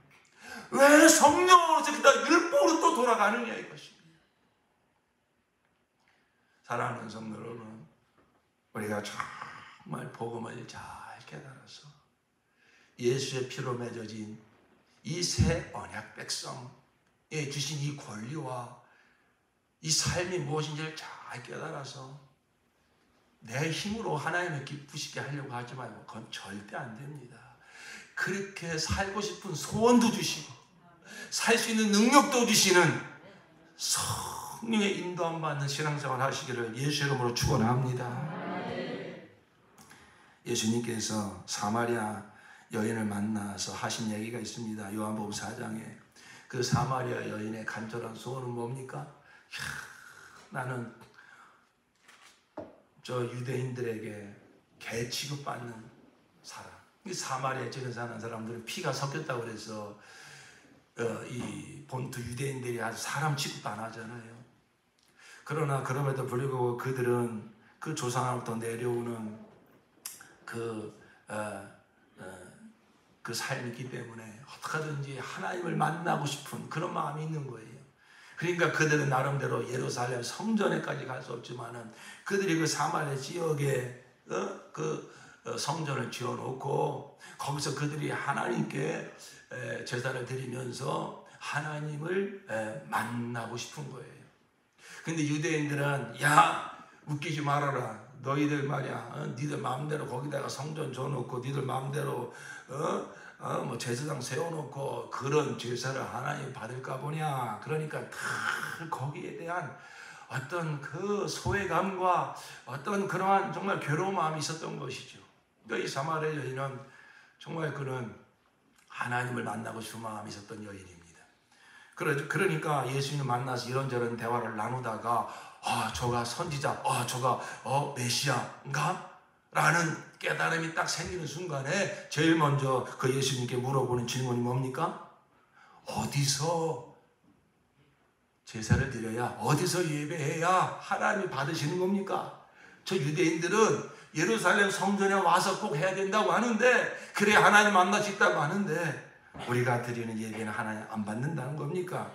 왜 성령으로 시작했다가 율법으로 또 돌아가느냐 이것입니다. 사랑하는 성도 여러분, 우리가 정말 복음을 잘 깨달아서 예수의 피로 맺어진 이 새 언약 백성에 주신 이 권리와 이 삶이 무엇인지를 잘 깨달아서 내 힘으로 하나님을 기쁘시게 하려고 하지 말고 그건 절대 안 됩니다. 그렇게 살고 싶은 소원도 주시고 살 수 있는 능력도 주시는 성령의 인도함 받는 신앙생활 하시기를 예수 이름으로 축원합니다. 예수님께서 사마리아 여인을 만나서 하신 얘기가 있습니다. 요한복음 4장에 그 사마리아 여인의 간절한 소원은 뭡니까? 나는 저 유대인들에게 개 취급받는 사람. 이 사마리아 지역에 사는 사람들은 피가 섞였다고 그래서 이 본토 유대인들이 아주 사람 취급도 안 하잖아요. 그러나 그럼에도 불구하고 그들은 그 조상으로부터 내려오는 그 삶이 있기 때문에 어떻게든지 하나님을 만나고 싶은 그런 마음이 있는 거예요. 그러니까 그들은 나름대로 예루살렘 성전에까지 갈 수 없지만은 그들이 그 사마리아 지역에 성전을 지어놓고 거기서 그들이 하나님께 제사를 드리면서 하나님을 만나고 싶은 거예요. 근데 유대인들은 야 웃기지 말아라. 너희들 말이야 니들 마음대로 거기다가 성전 줘놓고 니들 마음대로 뭐 제사장 세워놓고 그런 제사를 하나님 받을까 보냐. 그러니까 다 거기에 대한 어떤 그 소외감과 어떤 그러한 정말 괴로운 마음이 있었던 것이죠. 그러니까 이 사마리아 여인은 정말 그는 하나님을 만나고 싶은 마음이 있었던 여인입니다. 그러니까 예수님을 만나서 이런저런 대화를 나누다가 저가 선지자, 저가 메시아인가? 라는 깨달음이 딱 생기는 순간에 제일 먼저 그 예수님께 물어보는 질문이 뭡니까? 어디서 제사를 드려야, 어디서 예배해야 하나님이 받으시는 겁니까? 저 유대인들은 예루살렘 성전에 와서 꼭 해야 된다고 하는데, 그래야 하나님 만날 수 있다고 하는데 우리가 드리는 예배는 하나님 안 받는다는 겁니까?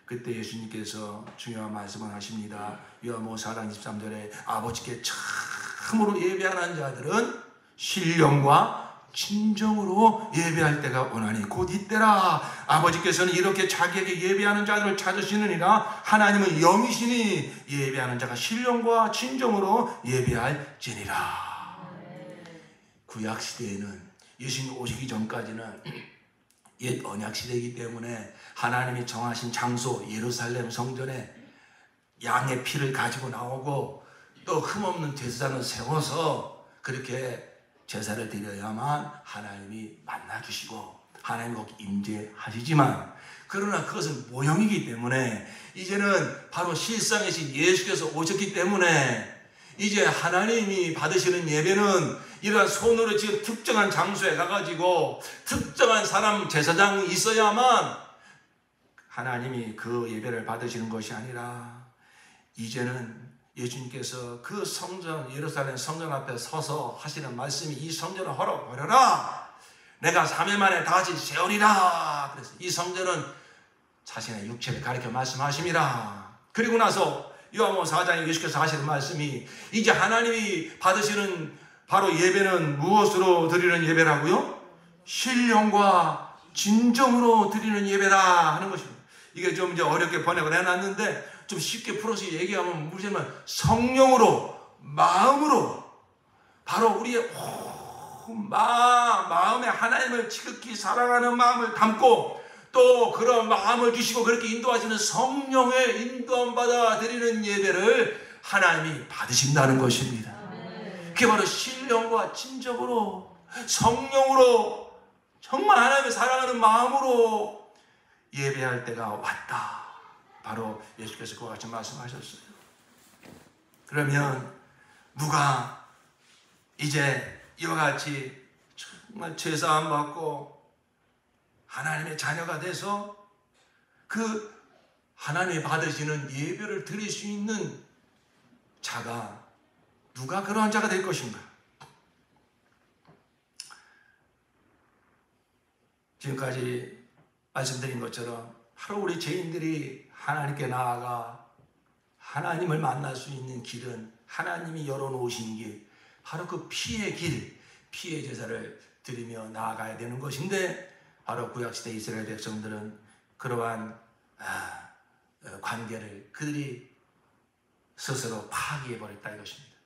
그때 예수님께서 중요한 말씀을 하십니다. 요한복음 4장 23절에 아버지께 참으로 예배하는 자들은 신령과 진정으로 예배할 때가 오나니 곧 이때라. 아버지께서는 이렇게 자기에게 예배하는 자들을 찾으시느니라. 하나님은 영이시니 예배하는 자가 신령과 진정으로 예배할지니라. 구약 시대에는 예수님 오시기 전까지는 옛 언약 시대이기 때문에 하나님이 정하신 장소 예루살렘 성전에 양의 피를 가지고 나오고 또 흠없는 제사장을 세워서 그렇게 제사를 드려야만 하나님이 만나주시고 하나님이 거기 임재하시지만, 그러나 그것은 모형이기 때문에 이제는 바로 실상이신 예수께서 오셨기 때문에 이제 하나님이 받으시는 예배는 이러한 손으로 지금 특정한 장소에 가가지고 특정한 사람 제사장이 있어야만 하나님이 그 예배를 받으시는 것이 아니라, 이제는 예수님께서 그 성전 예루살렘 성전 앞에 서서 하시는 말씀이 이 성전을 헐어버려라. 내가 3일 만에 다시 세우리라. 그래서 이 성전은 자신의 육체를 가리켜 말씀하심이라. 그리고 나서 요한복음 4장에 예수께서 하시는 말씀이 이제 하나님이 받으시는 바로 예배는 무엇으로 드리는 예배라고요? 신령과 진정으로 드리는 예배다 하는 것입니다. 이게 좀 이제 어렵게 번역을 해놨는데 좀 쉽게 풀어서 얘기하면 무엇이냐면 성령으로, 마음으로, 바로 우리의 마음에 하나님을 지극히 사랑하는 마음을 담고 또 그런 마음을 주시고 그렇게 인도하시는 성령의 인도함 받아 드리는 예배를 하나님이 받으신다는 것입니다. 그게 바로 신령과 진정으로 성령으로 정말 하나님을 사랑하는 마음으로 예배할 때가 왔다. 바로 예수께서 그와 같이 말씀하셨어요. 그러면 누가 이제 이와 같이 정말 죄사함 받고 하나님의 자녀가 돼서 그 하나님이 받으시는 예배를 드릴 수 있는 자가, 누가 그러한 자가 될 것인가? 지금까지 말씀드린 것처럼 바로 우리 죄인들이 하나님께 나아가 하나님을 만날 수 있는 길은 하나님이 열어놓으신 길, 바로 그 피의 길, 피의 제사를 드리며 나아가야 되는 것인데, 바로 구약시대 이스라엘 백성들은 그러한 관계를 그들이 스스로 파기해버렸다 이것입니다.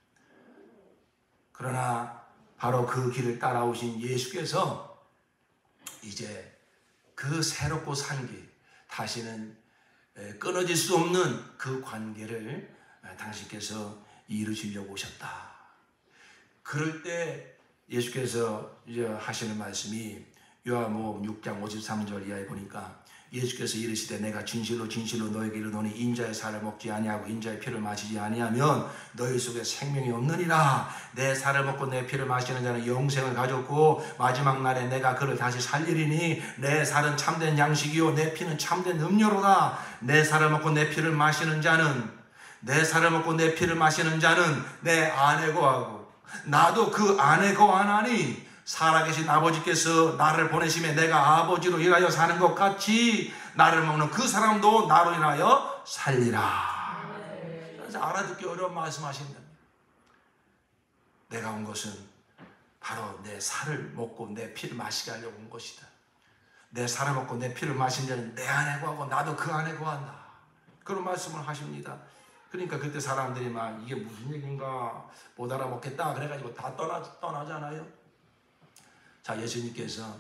그러나 바로 그 길을 따라오신 예수께서 이제 그 새롭고 산 길, 다시는 끊어질 수 없는 그 관계를 당신께서 이루시려고 오셨다. 그럴 때 예수께서 이제 하시는 말씀이 요한복음 6장 53절 이하에 보니까 예수께서 이르시되 내가 진실로 진실로 너에게 이르노니 인자의 살을 먹지 아니하고 인자의 피를 마시지 아니하면 너희 속에 생명이 없느니라. 내 살을 먹고 내 피를 마시는 자는 영생을 가졌고 마지막 날에 내가 그를 다시 살리리니 내 살은 참된 양식이요 내 피는 참된 음료로다. 내 살을 먹고 내 피를 마시는 자는 내 안에 거하고 나도 그 안에 거하나니 살아계신 아버지께서 나를 보내심에 내가 아버지로 인하여 사는 것 같이 나를 먹는 그 사람도 나로 인하여 살리라. 그래서 알아듣기 어려운 말씀하신다. 내가 온 것은 바로 내 살을 먹고 내 피를 마시게 하려고 온 것이다. 내 살을 먹고 내 피를 마신 자는 내 안에 거하고 나도 그 안에 거한다. 그런 말씀을 하십니다. 그러니까 그때 사람들이 막 이게 무슨 얘기인가 못 알아먹겠다 그래가지고 다 떠나잖아요. 자, 예수님께서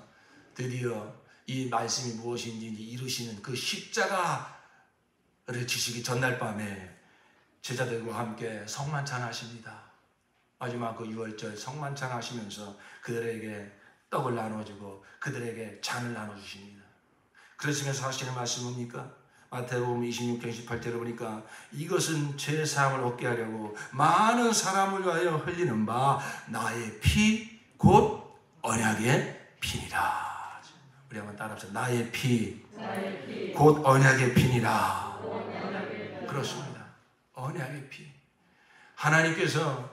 드디어 이 말씀이 무엇인지 이루시는 그 십자가를 지시기 전날 밤에 제자들과 함께 성만찬 하십니다. 마지막 그 유월절 성만찬 하시면서 그들에게 떡을 나눠주고 그들에게 잔을 나눠주십니다. 그러시면서 하시는 말씀이 뭡니까? 마태복음 26장 18절에 보니까 이것은 죄사함을 얻게 하려고 많은 사람을 위하여 흘리는 바 나의 피 곧 언약의 피니라. 우리 한번 따라합시다. 나의 피 곧 언약의 피니라. 그렇습니다. 언약의 피. 하나님께서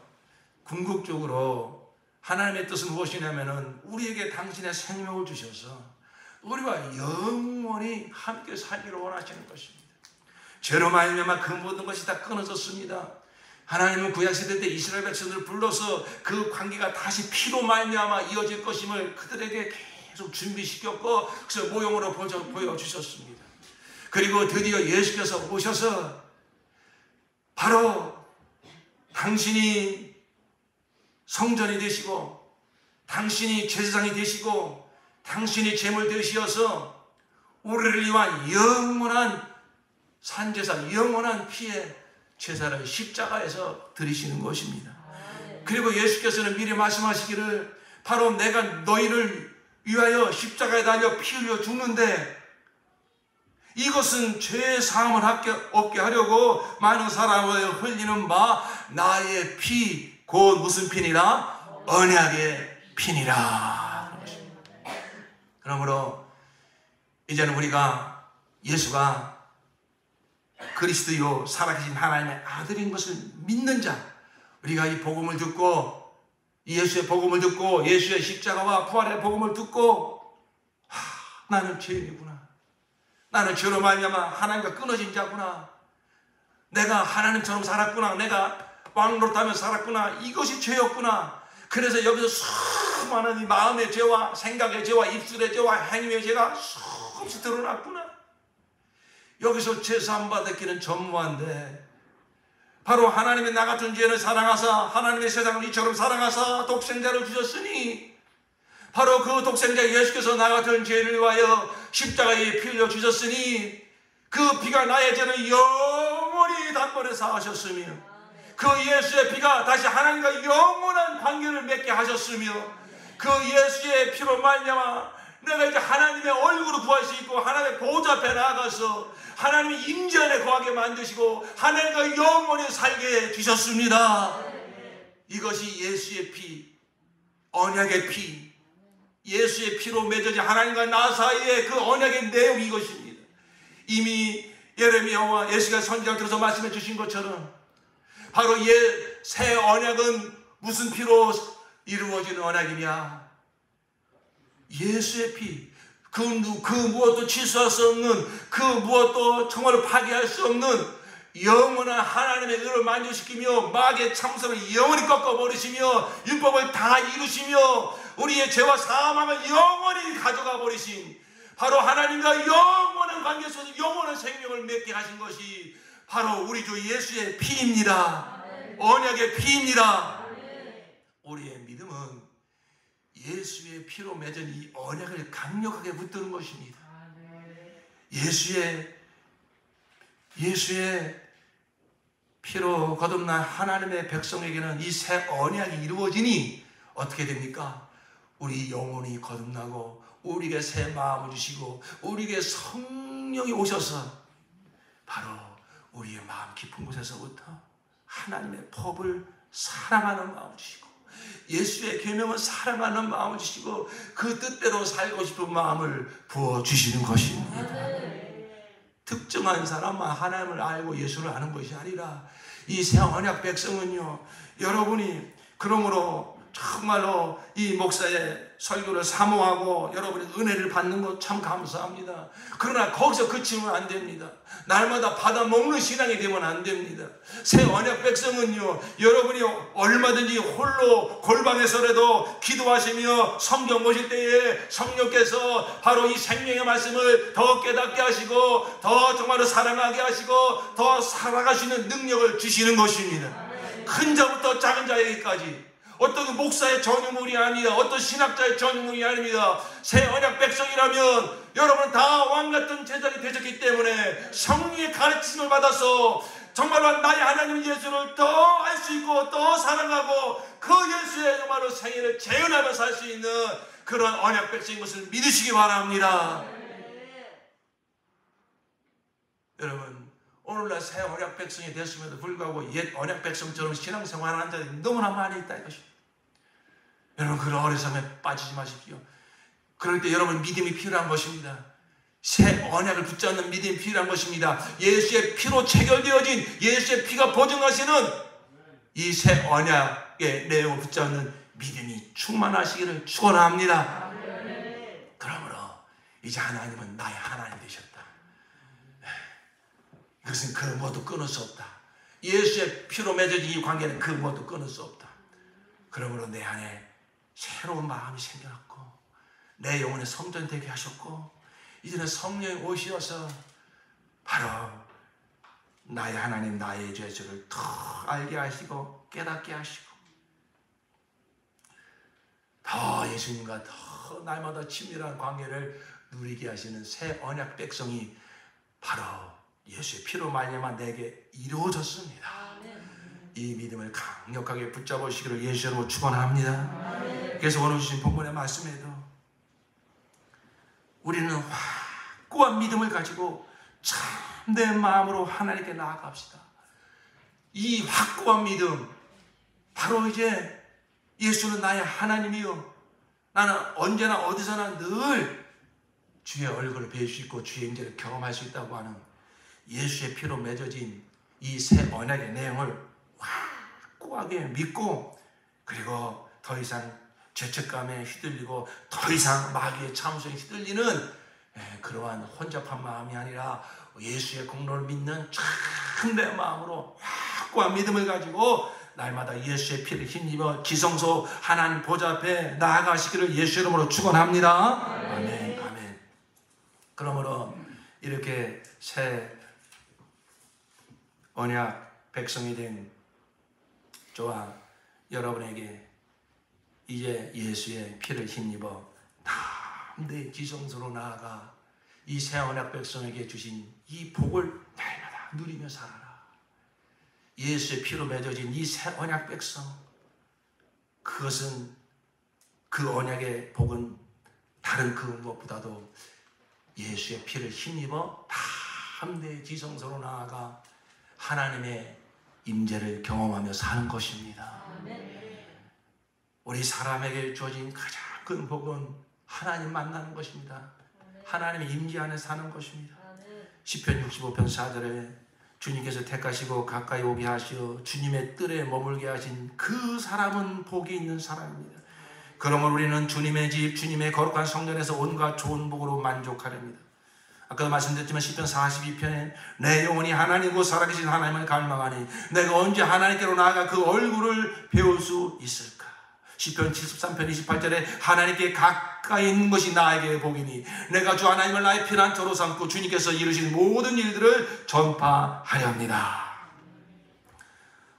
궁극적으로 하나님의 뜻은 무엇이냐면은 우리에게 당신의 생명을 주셔서 우리와 영원히 함께 살기를 원하시는 것입니다. 죄로 말미암아 그 모든 것이 다 끊어졌습니다. 하나님은 구약시대 때 이스라엘 백성들을 불러서 그 관계가 다시 피로 말미암아 이어질 것임을 그들에게 계속 준비시켰고 그래서 모형으로 보여주셨습니다. 그리고 드디어 예수께서 오셔서 바로 당신이 성전이 되시고 당신이 제사장이 되시고 당신이 제물 되시어서 우리를 위한 영원한 산제사, 영원한 피의 제사를 십자가에서 드리시는 것입니다. 그리고 예수께서는 미리 말씀하시기를 바로 내가 너희를 위하여 십자가에 달려 피 흘려 죽는데 이것은 죄 사함을 얻게 하려고 많은 사람을 흘리는 바 나의 피 곧 무슨 피니라? 언약의 피니라. 그러므로 이제는 우리가 예수가 그리스도요 살아계신 하나님의 아들인 것을 믿는 자, 우리가 이 복음을 듣고 예수의 복음을 듣고 예수의 십자가와 부활의 복음을 듣고 나는 죄인이구나, 나는 죄로 말미암아 하나님과 끊어진 자구나, 내가 하나님처럼 살았구나, 내가 왕 노릇하며 살았구나, 이것이 죄였구나. 그래서 여기서 수많은 이 마음의 죄와 생각의 죄와 입술의 죄와 행위의 죄가 수없이 드러났구나. 여기서 죄사함 받았기는 전무한데 바로 하나님의 나 같은 죄인을 사랑하사 하나님의 세상을 이처럼 사랑하사 독생자를 주셨으니 바로 그 독생자 예수께서 나 같은 죄인을 위하여 십자가에 피 흘려 주셨으니 그 피가 나의 죄를 영원히 단번에 사하셨으며 그 예수의 피가 다시 하나님과 영원한 관계를 맺게 하셨으며 그 예수의 피로 말미암아 내가 이제 하나님의 얼굴을 구할 수 있고 하나님의 보좌 앞에 나아가서 하나님의 임재 안에 거하게 만드시고 하나님과 영원히 살게 해주셨습니다. 이것이 예수의 피, 언약의 피, 예수의 피로 맺어진 하나님과 나 사이의 그 언약의 내용이 이것입니다. 이미 예레미야와 예수가 선지자가 들어서 말씀해 주신 것처럼 바로 새 언약은 무슨 피로 이루어지는 언약이냐? 예수의 피, 그 무엇도 취소할 수 없는, 그 무엇도 정말로 파괴할 수 없는 영원한 하나님의 의를 만족시키며 마귀의 참선을 영원히 꺾어버리시며 율법을 다 이루시며 우리의 죄와 사망을 영원히 가져가 버리신 바로 하나님과 영원한 관계 속에서 영원한 생명을 맺게 하신 것이 바로 우리 주 예수의 피입니다. 언약의 피입니다. 우리의 믿음은 예수의 피로 맺은 이 언약을 강력하게 붙드는 것입니다. 예수의 피로 거듭난 하나님의 백성에게는 이 새 언약이 이루어지니 어떻게 됩니까? 우리 영혼이 거듭나고 우리에게 새 마음을 주시고 우리에게 성령이 오셔서 바로 우리의 마음 깊은 곳에서부터 하나님의 법을 사랑하는 마음을 주시고 예수의 계명을 사랑하는 마음을 주시고 그 뜻대로 살고 싶은 마음을 부어주시는 것입니다. 특정한 사람만 하나님을 알고 예수를 아는 것이 아니라 이 새 언약 백성은요, 여러분이 그러므로 정말로 이 목사의 설교를 사모하고 여러분이 은혜를 받는 것 참 감사합니다. 그러나 거기서 그치면 안 됩니다. 날마다 받아 먹는 신앙이 되면 안 됩니다. 새 언약 백성은요, 여러분이 얼마든지 홀로 골방에서라도 기도하시며 성경 보실 때에 성령께서 바로 이 생명의 말씀을 더 깨닫게 하시고 더 정말로 사랑하게 하시고 더 살아갈 수 있는 능력을 주시는 것입니다. 큰 자부터 작은 자에게까지 어떤 목사의 전유물이 아니라 어떤 신학자의 전유물이 아닙니다. 새 언약 백성이라면 여러분은 다 왕같은 제자리 되셨기 때문에 성령의 가르침을 받아서 정말로 나의 하나님 예수를 더 알 수 있고 더 사랑하고 그 예수의 정말로 생애를 재현하며 살 수 있는 그런 언약 백성인 것을 믿으시기 바랍니다. 여러분, 오늘날 새 언약 백성이 됐음에도 불구하고 옛 언약 백성처럼 신앙생활하는 자들이 너무나 많이 있다 이것입니다. 여러분, 그런 어리석음에 빠지지 마십시오. 그럴 때 여러분 믿음이 필요한 것입니다. 새 언약을 붙잡는 믿음이 필요한 것입니다. 예수의 피로 체결되어진 예수의 피가 보증하시는 이 새 언약의 내용을 붙잡는 믿음이 충만하시기를 축원합니다. 그러므로 이제 하나님은 나의 하나님 되셨다. 이것은 그 무엇도 끊을 수 없다. 예수의 피로 맺어진 이 관계는 그 무엇도 끊을 수 없다. 그러므로 내 안에 새로운 마음이 생겨났고 내 영혼에 성전되게 하셨고 이제는 성령이 오셔서 바로 나의 하나님 나의 죄를 더 알게 하시고 깨닫게 하시고 더 예수님과 더 날마다 친밀한 관계를 누리게 하시는 새 언약 백성이 바로 예수의 피로 말미암아 내게 이루어졌습니다. 이 믿음을 강력하게 붙잡으시기를 예수로 축원합니다. 그래서 오늘 주신 본문의 말씀에도 우리는 확고한 믿음을 가지고 참된 마음으로 하나님께 나아갑시다. 이 확고한 믿음, 바로 이제 예수는 나의 하나님이요 나는 언제나 어디서나 늘 주의 얼굴을 뵐 수 있고 주의 임재를 경험할 수 있다고 하는 예수의 피로 맺어진 이 새 언약의 내용을 확고하게 믿고 그리고 더 이상 죄책감에 휘둘리고 더 이상 마귀의 참소에 휘둘리는 그러한 혼잡한 마음이 아니라 예수의 공로를 믿는 참된 마음으로 확고한 믿음을 가지고 날마다 예수의 피를 힘입어 지성소 하나님 보좌 앞에 나아가시기를 예수 이름으로 축원합니다. 아멘. 아멘. 그러므로 이렇게 새 언약 백성이 된 저와 여러분에게 이제 예수의 피를 힘입어 담대히 지성소로 나아가 이 새 언약 백성에게 주신 이 복을 날마다 누리며 살아라. 예수의 피로 맺어진 이 새 언약 백성, 그것은 그 언약의 복은 다른 그 무엇보다도 예수의 피를 힘입어 담대히 지성소로 나아가 하나님의 임재를 경험하며 사는 것입니다. 우리 사람에게 주어진 가장 큰 복은 하나님 만나는 것입니다. 하나님의 임재 안에 사는 것입니다. 시편 65편 4절에 주님께서 택하시고 가까이 오게 하시어 주님의 뜰에 머물게 하신 그 사람은 복이 있는 사람입니다. 그러므로 우리는 주님의 집, 주님의 거룩한 성전에서 온갖 좋은 복으로 만족하렵니다. 아까도 말씀드렸지만 시편 42편에 내 영혼이 하나님과 살아계신 하나님을 갈망하니 내가 언제 하나님께로 나아가 그 얼굴을 배울 수 있을까? 시편 73편 28절에 하나님께 가까이 있는 것이 나에게 복이니 내가 주 하나님을 나의 피난처로 삼고 주님께서 이루신 모든 일들을 전파하려 합니다.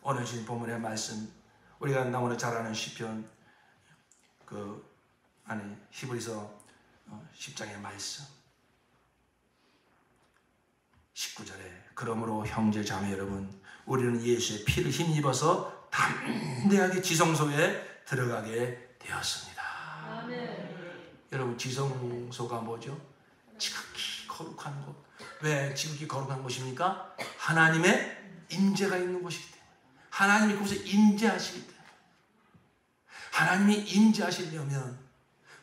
오늘 주신 본문의 말씀, 우리가 너무나 잘 아는 시편 히브리서 10장의 말씀 19절에 그러므로 형제 자매 여러분, 우리는 예수의 피를 힘입어서 담대하게 지성소에 들어가게 되었습니다. 아멘. 여러분, 지성소가 뭐죠? 지극히 거룩한 곳. 왜 지극히 거룩한 곳입니까? 하나님의 임재가 있는 곳이기 때문에. 하나님이 그곳에 임재하시기 때문에. 하나님이 임재하시려면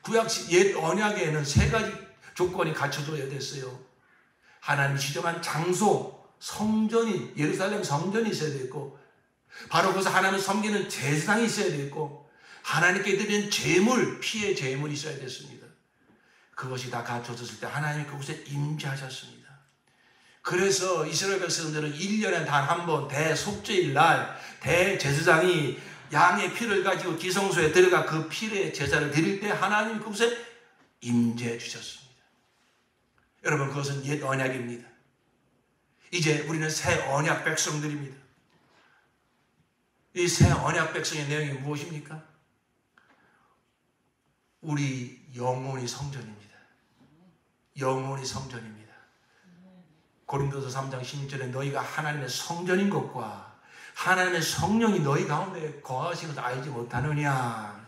구약식 옛 언약에는 세 가지 조건이 갖춰져야 됐어요. 하나님이 지정한 장소, 성전이, 예루살렘 성전이 있어야 되고, 바로 거기서 하나님을 섬기는 제사장이 있어야 되고, 하나님께 드리는 제물, 피의 제물이 있어야 됐습니다. 그것이 다 갖춰졌을 때 하나님이 그곳에 임재하셨습니다. 그래서 이스라엘 백성들은 1년에 단 한 번 대속죄일 날 대제사장이 양의 피를 가지고 지성소에 들어가 그 피의 제사를 드릴 때 하나님이 그곳에 임재해 주셨습니다. 여러분, 그것은 옛 언약입니다. 이제 우리는 새 언약 백성들입니다. 이 새 언약 백성의 내용이 무엇입니까? 우리 영혼이 성전입니다. 영혼이 성전입니다. 고린도서 3장 16절에 너희가 하나님의 성전인 것과 하나님의 성령이 너희 가운데 거하신 것을 알지 못하느냐.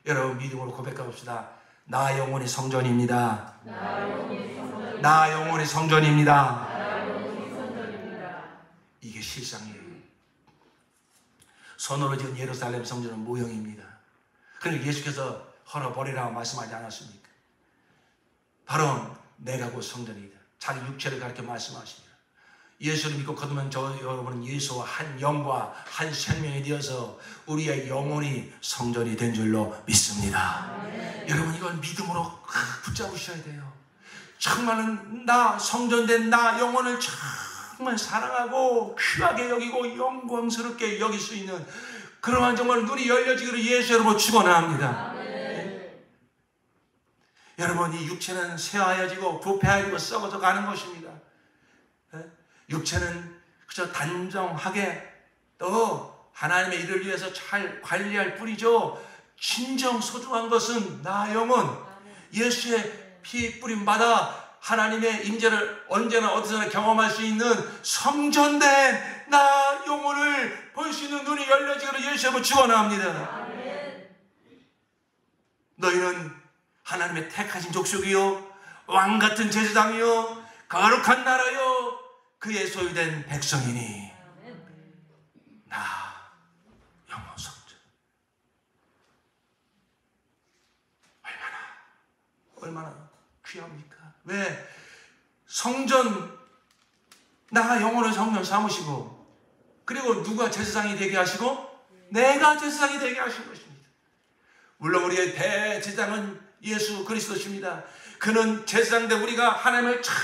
여러분, 믿음으로 고백해봅시다. 나 영혼이 성전입니다. 나 영혼이 성전입니다. 이게 실상이에요. 손으로 지은 예루살렘 성전은 모형입니다. 그러니까 예수께서 헐어버리라고 말씀하지 않았습니까? 바로 내가 곧 성전이다. 자기 육체를 가르쳐 말씀하십니다. 예수를 믿고 거두면 여러분은 예수와 한 영과 한 생명이 되어서 우리의 영혼이 성전이 된 줄로 믿습니다. 여러분, 이걸 믿음으로 붙잡으셔야 돼요. 정말 나 성전된 나 영혼을 정말 사랑하고 귀하게 여기고 영광스럽게 여길 수 있는 그러한 정말 눈이 열려지기를 예수 여러분 축원합니다. 여러분, 이 육체는 쇠하여지고 부패하여지고 썩어져 가는 것입니다. 육체는 그저 단정하게 또 하나님의 일을 위해서 잘 관리할 뿐이죠. 진정 소중한 것은 나 영혼, 예수의 피 뿌림받아 하나님의 임재를 언제나 어디서나 경험할 수 있는 성전된 나 영혼을 볼 수 있는 눈이 열려지기를 예수님을 축원합니다. 너희는 하나님의 택하신 족속이요 왕같은 제사장이요 거룩한 나라요 그의 소유된 백성이니 나 영혼 성전. 얼마나 귀합니까? 왜? 성전, 나 영혼을 성전 삼으시고, 그리고 누가 제사장이 되게 하시고? 내가 제사장이 되게 하신 것입니다. 물론 우리의 대제사장은 예수 그리스도십니다. 그는 제사장 때 우리가 하나님을 잘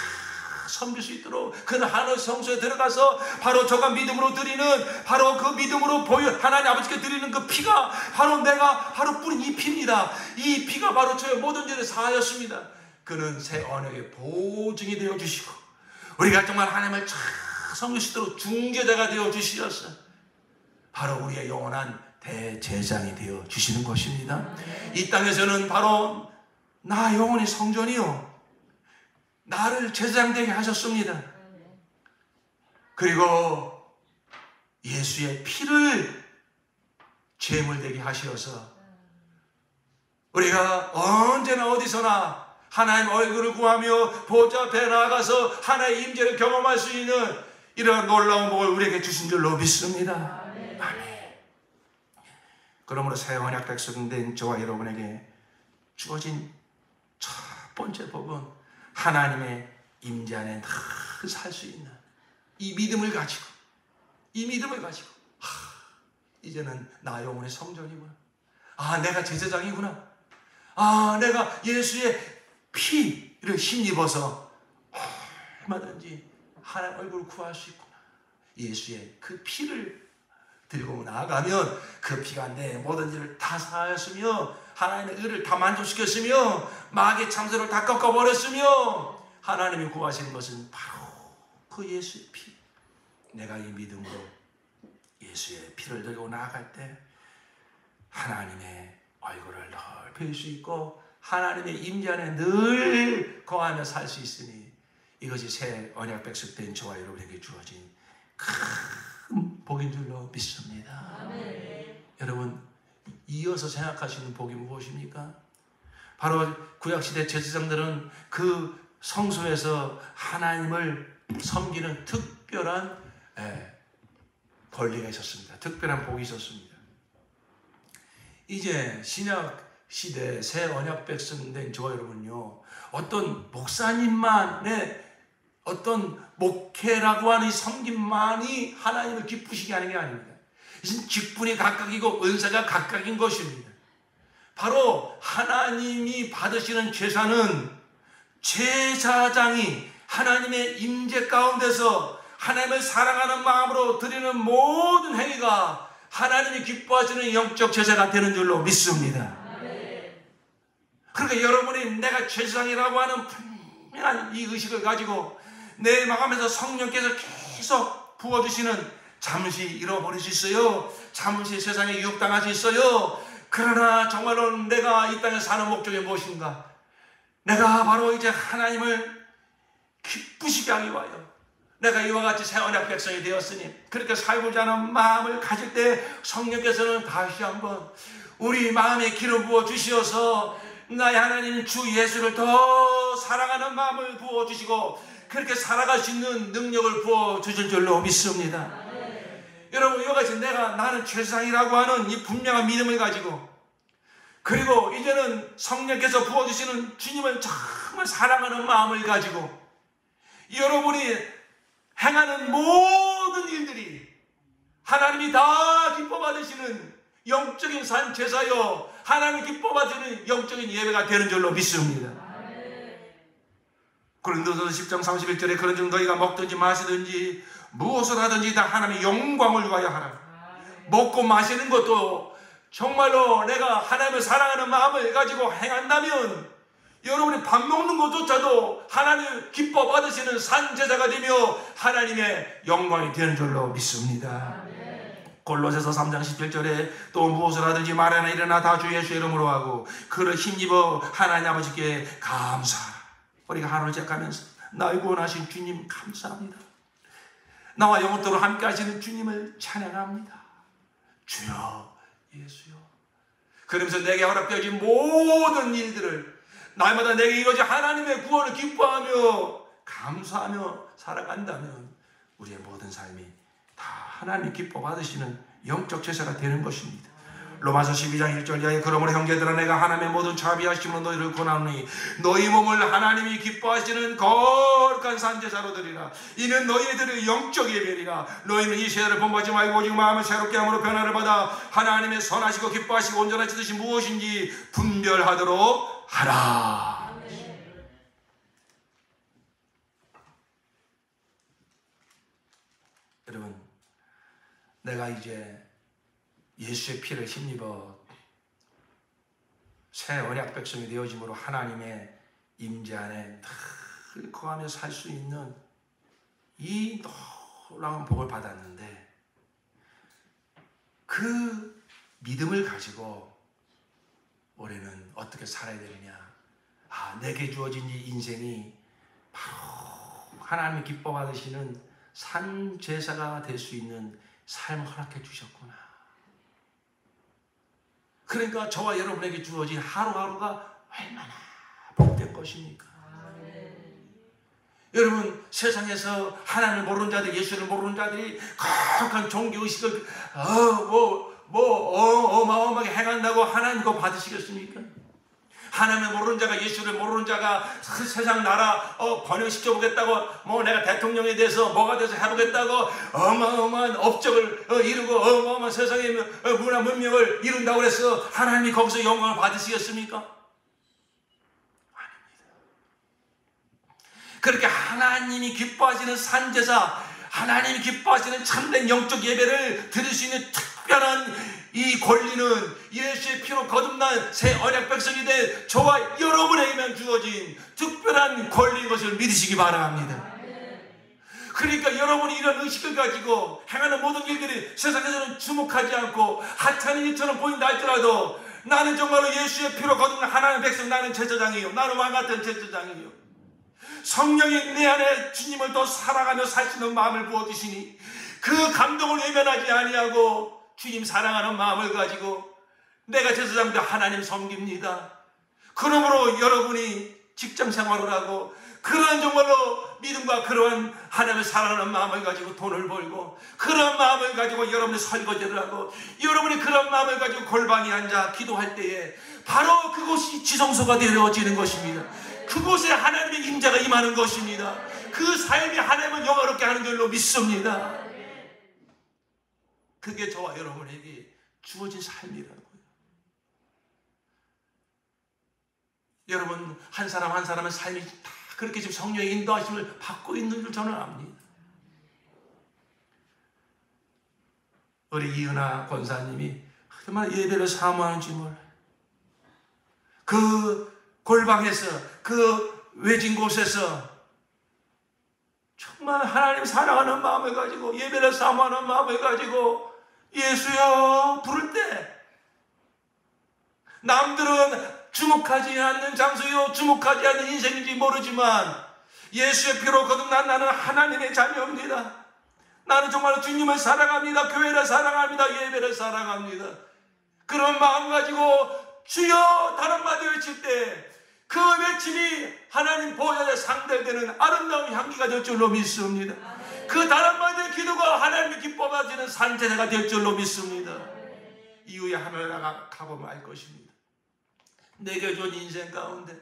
섬길 수 있도록 그는 하늘 성소에 들어가서 바로 저가 믿음으로 드리는 바로 그 믿음으로 하나님 아버지께 드리는 그 피가 바로 내가 바로 뿌린 이 피입니다. 이 피가 바로 저의 모든 죄를 사하였습니다. 그는 새 언약의 보증이 되어 주시고 우리가 정말 하나님을 잘 섬길 수 있도록 중재자가 되어 주시었어. 바로 우리의 영원한 대제사장이 되어 주시는 것입니다. 이 땅에서는 바로 나 영혼의 성전이요 나를 제사장 되게 하셨습니다. 그리고 예수의 피를 제물 되게 하시어서 우리가 언제 언제나 어디서나 하나님 얼굴을 구하며 보좌 앞에 나아가서 하나님의 임재를 경험할 수 있는 이러한 놀라운 복을 우리에게 주신 줄로 믿습니다. 아멘. 그러므로 새 언약 백성된 저와 여러분에게 주어진 첫 번째 복은 하나님의 임재 안에 늘 살 수 있는 이 믿음을 가지고 이제는 나 영혼의 성전이구나. 내가 제사장이구나. 내가 예수의 피를 힘입어서 얼마든지 하나님 얼굴을 구할 수 있구나. 예수의 그 피를 들고 나아가면 그 피가 내 모든 일을 다 사하였으며 하나님의 의를 다 만족시켰으며 마귀의 참소를 다 꺾어버렸으며 하나님이 구하시는 것은 바로 그 예수의 피. 내가 이 믿음으로 예수의 피를 들고 나아갈 때 하나님의 얼굴을 늘 뵐 수 있고 하나님의 임재 안에 늘 거하며 살 수 있으니 이것이 새 언약 백성된 저와 여러분에게 주어진 큰 복인 줄로 믿습니다. 아멘. 여러분, 이어서 생각하시는 복이 무엇입니까? 바로 구약시대 제사장들은 그 성소에서 하나님을 섬기는 특별한 권리가 있었습니다. 특별한 복이 있었습니다. 이제 신약 시대 새 언약 백성된 저와 여러분요, 어떤 목사님만의 어떤 목회라고 하는 이 섬김만이 하나님을 기쁘시게 하는 게 아닙니다. 이것은 직분이 각각이고 은사가 각각인 것입니다. 바로 하나님이 받으시는 제사는 제사장이 하나님의 임재 가운데서 하나님을 사랑하는 마음으로 드리는 모든 행위가 하나님이 기뻐하시는 영적 제사가 되는 줄로 믿습니다. 그러니까 여러분이 내가 제사장이라고 하는 분명한 이 의식을 가지고 내 마음에서 성령께서 계속 부어주시는, 잠시 잃어버릴 수 있어요. 잠시 세상에 유혹당할 수 있어요. 그러나 정말로 내가 이 땅에 사는 목적이 무엇인가? 내가 바로 이제 하나님을 기쁘시게 하기 위하여 내가 이와 같이 새 언약 백성이 되었으니 그렇게 살고자 하는 마음을 가질 때 성령께서는 다시 한번 우리 마음에 기름 부어 주시어서 나의 하나님 주 예수를 더 사랑하는 마음을 부어 주시고 그렇게 살아갈 수 있는 능력을 부어 주실 줄로 믿습니다. 여러분, 이와 같이 나는 제사장이라고 하는 이 분명한 믿음을 가지고, 그리고 이제는 성령께서 부어주시는 주님을 정말 사랑하는 마음을 가지고 여러분이 행하는 모든 일들이 하나님이 다 기뻐받으시는 영적인 산 제사요, 하나님이 기뻐받으시는 영적인 예배가 되는 줄로 믿습니다. 고린도서 10장 31절에 그런즉 너희가 먹든지 마시든지 무엇을 하든지 다 하나님의 영광을 위하여 하라. 먹고 마시는 것도 정말로 내가 하나님을 사랑하는 마음을 가지고 행한다면 여러분이 밥 먹는 것조차도 하나님 기뻐 받으시는 산제사가 되며 하나님의 영광이 되는 줄로 믿습니다. 골로새서 3장 17절에 또 무엇을 하든지 말하나 일어나 다 주 예수의 이름으로 하고 그를 힘입어 하나님 아버지께 감사하라. 우리가 하루를 시작하면서 나의 구원하신 주님 감사합니다. 나와 영원토록 함께 하시는 주님을 찬양합니다. 주여 예수여. 그러면서 내게 허락되어진 모든 일들을 날마다 내게 이루어진 하나님의 구원을 기뻐하며 감사하며 살아간다면 우리의 모든 삶이 다 하나님이 기뻐 받으시는 영적 제사가 되는 것입니다. 로마서 12장 1절 이하에 그러므로 형제들아 내가 하나님의 모든 자비하심으로 너희를 권하노니 너희 몸을 하나님이 기뻐하시는 거룩한 산제사로 드리라. 이는 너희들의 영적 예배리라. 너희는 이 세대를 본받지 말고 오직 마음을 새롭게 함으로 변화를 받아 하나님의 선하시고 기뻐하시고 온전하신 뜻이 무엇인지 분별하도록 하라. 여러분, 내가 이제 예수의 피를 힘입어 새 언약 백성이 되어짐으로 하나님의 임재 안에 늘 거하며 살 수 있는 이 놀라운 복을 받았는데 그 믿음을 가지고 올해는 어떻게 살아야 되느냐. 내게 주어진 이 인생이 바로 하나님이 기뻐 받으시는 산 제사가 될 수 있는 삶을 허락해 주셨구나. 그러니까 저와 여러분에게 주어진 하루하루가 얼마나 복된 것입니까? 여러분, 세상에서 하나님을 모르는 자들, 예수를 모르는 자들이 거룩한 종교의식을 어마어마하게 행한다고 하나님 그거 받으시겠습니까? 하나님을 모르는 자가, 예수를 모르는 자가 세상 나라 번영시켜 보겠다고, 내가 대통령에 대해서 뭐가 돼서 해보겠다고 어마어마한 업적을 이루고 어마어마한 세상의 문화 문명을 이룬다고 해서 하나님이 거기서 영광을 받으시겠습니까? 아닙니다. 그렇게 하나님이 기뻐하시는 산제사, 하나님이 기뻐하시는 참된 영적 예배를 드릴 수 있는 특별한 이 권리는 예수의 피로 거듭난 새 언약 백성이 된 저와 여러분에게만 주어진 특별한 권리인 것을 믿으시기 바랍니다. 그러니까 여러분이 이런 의식을 가지고 행하는 모든 일들이 세상에서는 주목하지 않고 하찮은 일처럼 보인다 할지라도, 나는 정말로 예수의 피로 거듭난 하나님의 백성, 나는 제사장이요, 나는 왕같은 제사장이요, 성령이 내 안에 주님을 더 사랑하며 살 수 있는 마음을 부어주시니 그 감동을 외면하지 아니하고 주님 사랑하는 마음을 가지고 내가 제사장도 하나님 섬깁니다. 그러므로 여러분이 직장 생활을 하고 그러한 정말로 믿음과 그러한 하나님을 사랑하는 마음을 가지고 돈을 벌고, 그러한 마음을 가지고 여러분이 설거지를 하고, 여러분이 그런 마음을 가지고 골방에 앉아 기도할 때에 바로 그곳이 지성소가 되어지는 것입니다. 그곳에 하나님의 임재가 임하는 것입니다. 그 삶이 하나님을 영화롭게 하는 줄로 믿습니다. 그게 저와 여러분에게 주어진 삶이라고요. 여러분, 한 사람 한 사람의 삶이 다 그렇게 지금 성령의 인도하심을 받고 있는 줄 저는 압니다. 우리 이은하 권사님이 정말 예배를 사모하는지 몰라요. 그 골방에서, 그 외진 곳에서 정말 하나님 사랑하는 마음을 가지고, 예배를 사모하는 마음을 가지고 예수여 부를 때, 남들은 주목하지 않는 장소요, 주목하지 않는 인생인지 모르지만 예수의 피로 거듭난 나는 하나님의 자녀입니다. 나는 정말 주님을 사랑합니다. 교회를 사랑합니다. 예배를 사랑합니다. 그런 마음 가지고 주여 다른 마디 외칠 때 그 외침이 하나님 보좌에 상달되는 아름다운 향기가 될 줄로 믿습니다. 그 다른 마디의 기도가 하나님이 기뻐하시는 산제사가 될 줄로 믿습니다. 이후에 하늘나라 가보면 알 것입니다. 내게 준 인생 가운데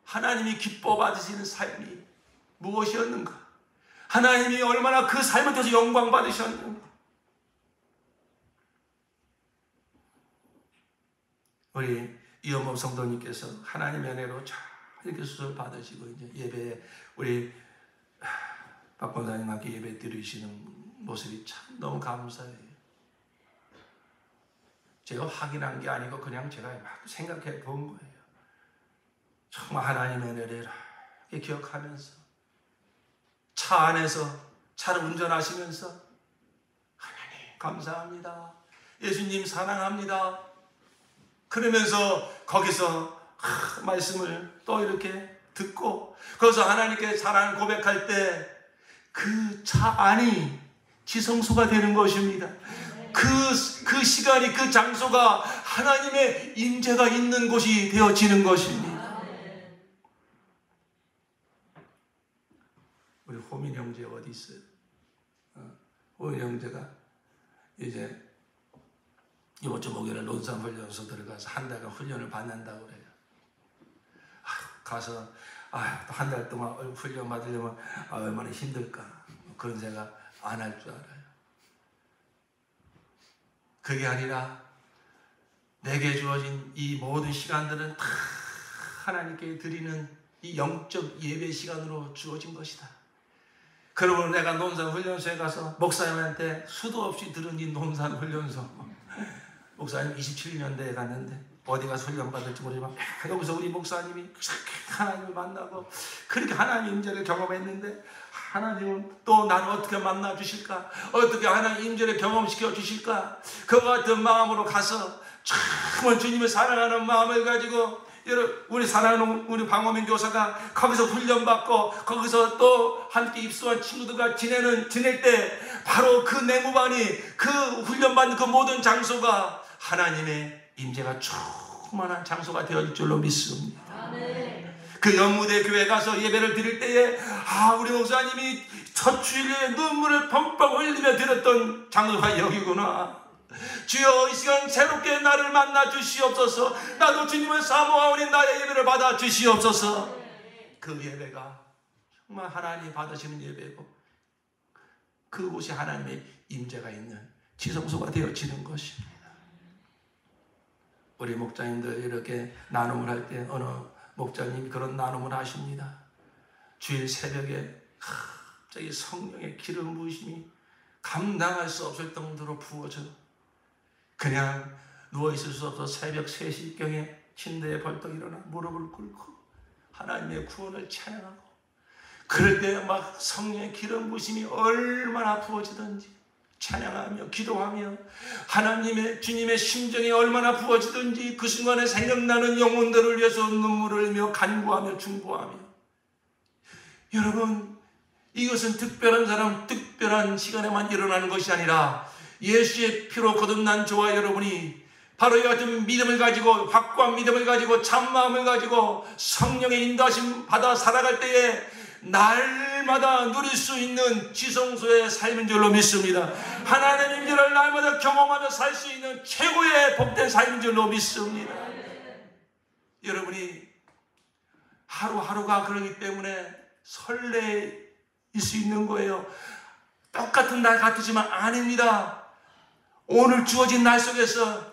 하나님이 기뻐 받으시는 삶이 무엇이었는가? 하나님이 얼마나 그 삶을 통해서 영광 받으셨는가? 우리 이현범 성도님께서 하나님의 은혜로 잘 이렇게 수술 받으시고 이제 예배에 우리 박 권사님 함께 예배 드리시는 모습이 참 너무 감사해요. 제가 확인한 게 아니고 그냥 제가 막 생각해 본 거예요. 정말 하나님의 은혜를 이렇게 기억하면서 차 안에서 차를 운전하시면서 하나님 감사합니다. 예수님 사랑합니다. 그러면서 거기서 말씀을 또 이렇게 듣고 거기서 하나님께 사랑을 고백할 때 그 차 안이 지성소가 되는 것입니다. 그 시간이, 그 장소가 하나님의 임재가 있는 곳이 되어지는 것입니다. 우리 호민 형제 어디 있어요? 호민 형제가 이제 이번 주 목요일에 논산훈련소 들어가서 한 달간 훈련을 받는다고 그래요. 가서 한 달 동안 훈련 받으려면 얼마나 힘들까, 그런 생각 안 할 줄 알아요. 그게 아니라 내게 주어진 이 모든 시간들은 다 하나님께 드리는 이 영적 예배 시간으로 주어진 것이다. 그러므로 내가 논산훈련소에 가서 목사님한테 수도 없이 들은 이 논산훈련소, 목사님 27년대에 갔는데 어디 가서 훈련 받을지 모르지만 여기서 우리 목사님이 하나님을 만나고 그렇게 하나님의 임재를 경험했는데, 하나님은 또 나를 어떻게 만나 주실까, 어떻게 하나님의 임재를 경험시켜 주실까, 그와 같은 마음으로 가서 정말 주님을 사랑하는 마음을 가지고, 우리 사랑하는 우리 방호민 교사가 거기서 훈련받고 거기서 또 함께 입소한 친구들과 지낼 때 바로 그 내무반이, 그 훈련받는 그 모든 장소가 하나님의 임재가 충만한 장소가 되어질 줄로 믿습니다. 그 연무대 교회 가서 예배를 드릴 때에 우리 목사님이 첫 주일에 눈물을 펑펑 흘리며 드렸던 장소가 여기구나. 주여, 이 시간 새롭게 나를 만나 주시옵소서. 나도 주님을 사모하오니 나의 예배를 받아 주시옵소서. 그 예배가 정말 하나님 받으시는 예배고 그곳이 하나님의 임재가 있는 지성소가 되어지는 것입니다. 우리 목자님들 이렇게 나눔을 할 때 어느 목자님이 그런 나눔을 하십니다. 주일 새벽에 갑자기 성령의 기름 부으심이 감당할 수 없을 정도로 부어져 그냥 누워있을 수 없어 새벽 3시경에 침대에 벌떡 일어나 무릎을 꿇고 하나님의 구원을 찬양하고 그럴 때 막 성령의 기름 부으심이 얼마나 부어지든지 찬양하며 기도하며 하나님의 주님의 심정이 얼마나 부어지든지 그 순간에 생각나는 영혼들을 위해서 눈물을 흘리며 간구하며 중보하며 여러분 이것은 특별한 사람 특별한 시간에만 일어나는 것이 아니라 예수의 피로 거듭난 저와 여러분이 바로 이 같은 믿음을 가지고 확고한 믿음을 가지고 참마음을 가지고 성령의 인도하심 받아 살아갈 때에 날마다 누릴 수 있는 지성소의 삶인 줄로 믿습니다. 하나님의 임재를 날마다 경험하며 살 수 있는 최고의 복된 삶인 줄로 믿습니다. 여러분이 하루하루가 그러기 때문에 설레일 수 있는 거예요. 똑같은 날 같으지만 아닙니다. 오늘 주어진 날 속에서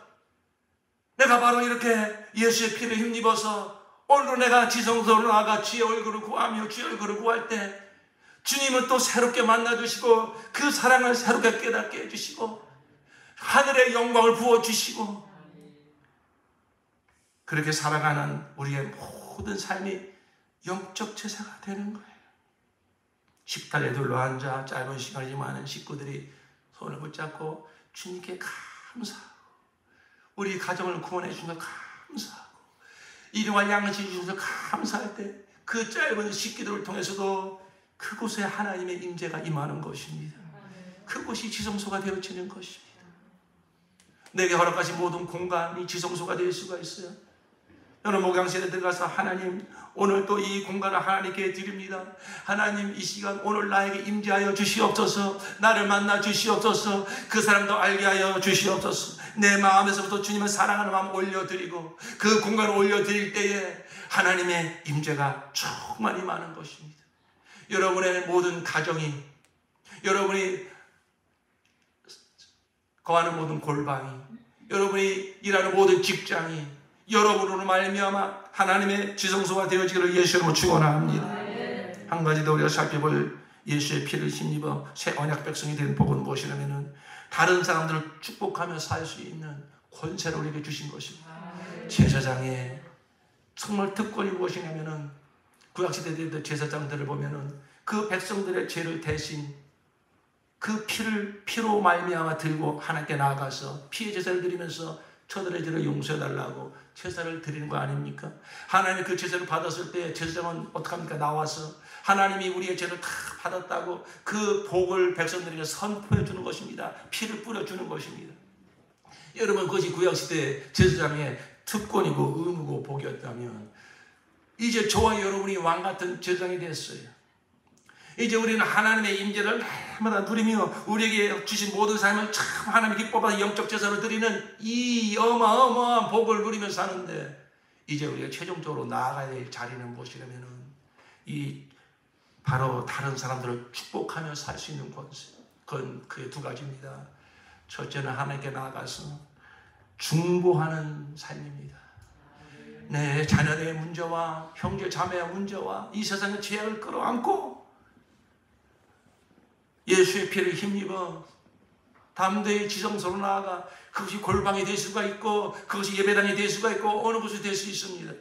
내가 바로 이렇게 예수의 피를 힘입어서 오늘도 내가 지성소로 나가 주의 얼굴을 구하며 주의 얼굴을 구할 때 주님은 또 새롭게 만나주시고 그 사랑을 새롭게 깨닫게 해주시고 하늘의 영광을 부어주시고 그렇게 살아가는 우리의 모든 삶이 영적 제사가 되는 거예요. 식탁에 둘러앉아 짧은 시간이지만 식구들이 손을 붙잡고 주님께 감사하고 우리 가정을 구원해 주신 것 감사하고 이리와 양식 주셔서 감사할 때 그 짧은 식기들을 통해서도 그곳에 하나님의 임재가 임하는 것입니다. 그곳이 지성소가 되어지는 것입니다. 내게 허락하신 모든 공간이 지성소가 될 수가 있어요. 저는 목양실에 들어가서 하나님 오늘 또 이 공간을 하나님께 드립니다. 하나님 이 시간 오늘 나에게 임재하여 주시옵소서. 나를 만나 주시옵소서. 그 사람도 알게 하여 주시옵소서. 내 마음에서부터 주님을 사랑하는 마음 올려드리고 그 공간을 올려드릴 때에 하나님의 임재가 충만히 많은 것입니다. 여러분의 모든 가정이 여러분이 거하는 모든 골방이 여러분이 일하는 모든 직장이 여러분으로 말미암아 하나님의 지성소가 되어지기를 예수로 축원합니다. 한 가지 더 우리가 살펴볼 예수의 피를 힘입어 새 언약 백성이 된 복은 무엇이냐면은 다른 사람들을 축복하며 살 수 있는 권세를 우리에게 주신 것입니다. 제사장의 정말 특권이 무엇이냐면은 구약시대 제사장들을 보면은 그 백성들의 죄를 대신 그 피로 말미암아 들고 하나님께 나아가서 피의 제사를 드리면서 저들의 죄를 용서해달라고 제사를 드리는 거 아닙니까? 하나님이 그 제사를 받았을 때 제사장은 어떡합니까? 나와서 하나님이 우리의 죄를 다 받았다고 그 복을 백성들에게 선포해 주는 것입니다. 피를 뿌려주는 것입니다. 여러분 그것이 구약시대 제사장의 특권이고 의무고 복이었다면 이제 저와 여러분이 왕같은 제사장이 됐어요. 이제 우리는 하나님의 임재를 날마다 누리며 우리에게 주신 모든 삶을 참 하나님이 기뻐하는 영적 제사로 드리는 이 어마어마한 복을 누리며 사는데 이제 우리가 최종적으로 나아가야 될 자리는 무엇이냐면은 이 바로 다른 사람들을 축복하며 살 수 있는 권세. 그건 그 두 가지입니다. 첫째는 하나님께 나아가서 중보하는 삶입니다. 내 자녀의 문제와 형제 자매의 문제와 이 세상의 죄악을 끌어안고 예수의 피를 힘입어 담대히 지성소로 나아가 그것이 골방이 될 수가 있고 그것이 예배당이 될 수가 있고 어느 곳이 될 수 있습니다.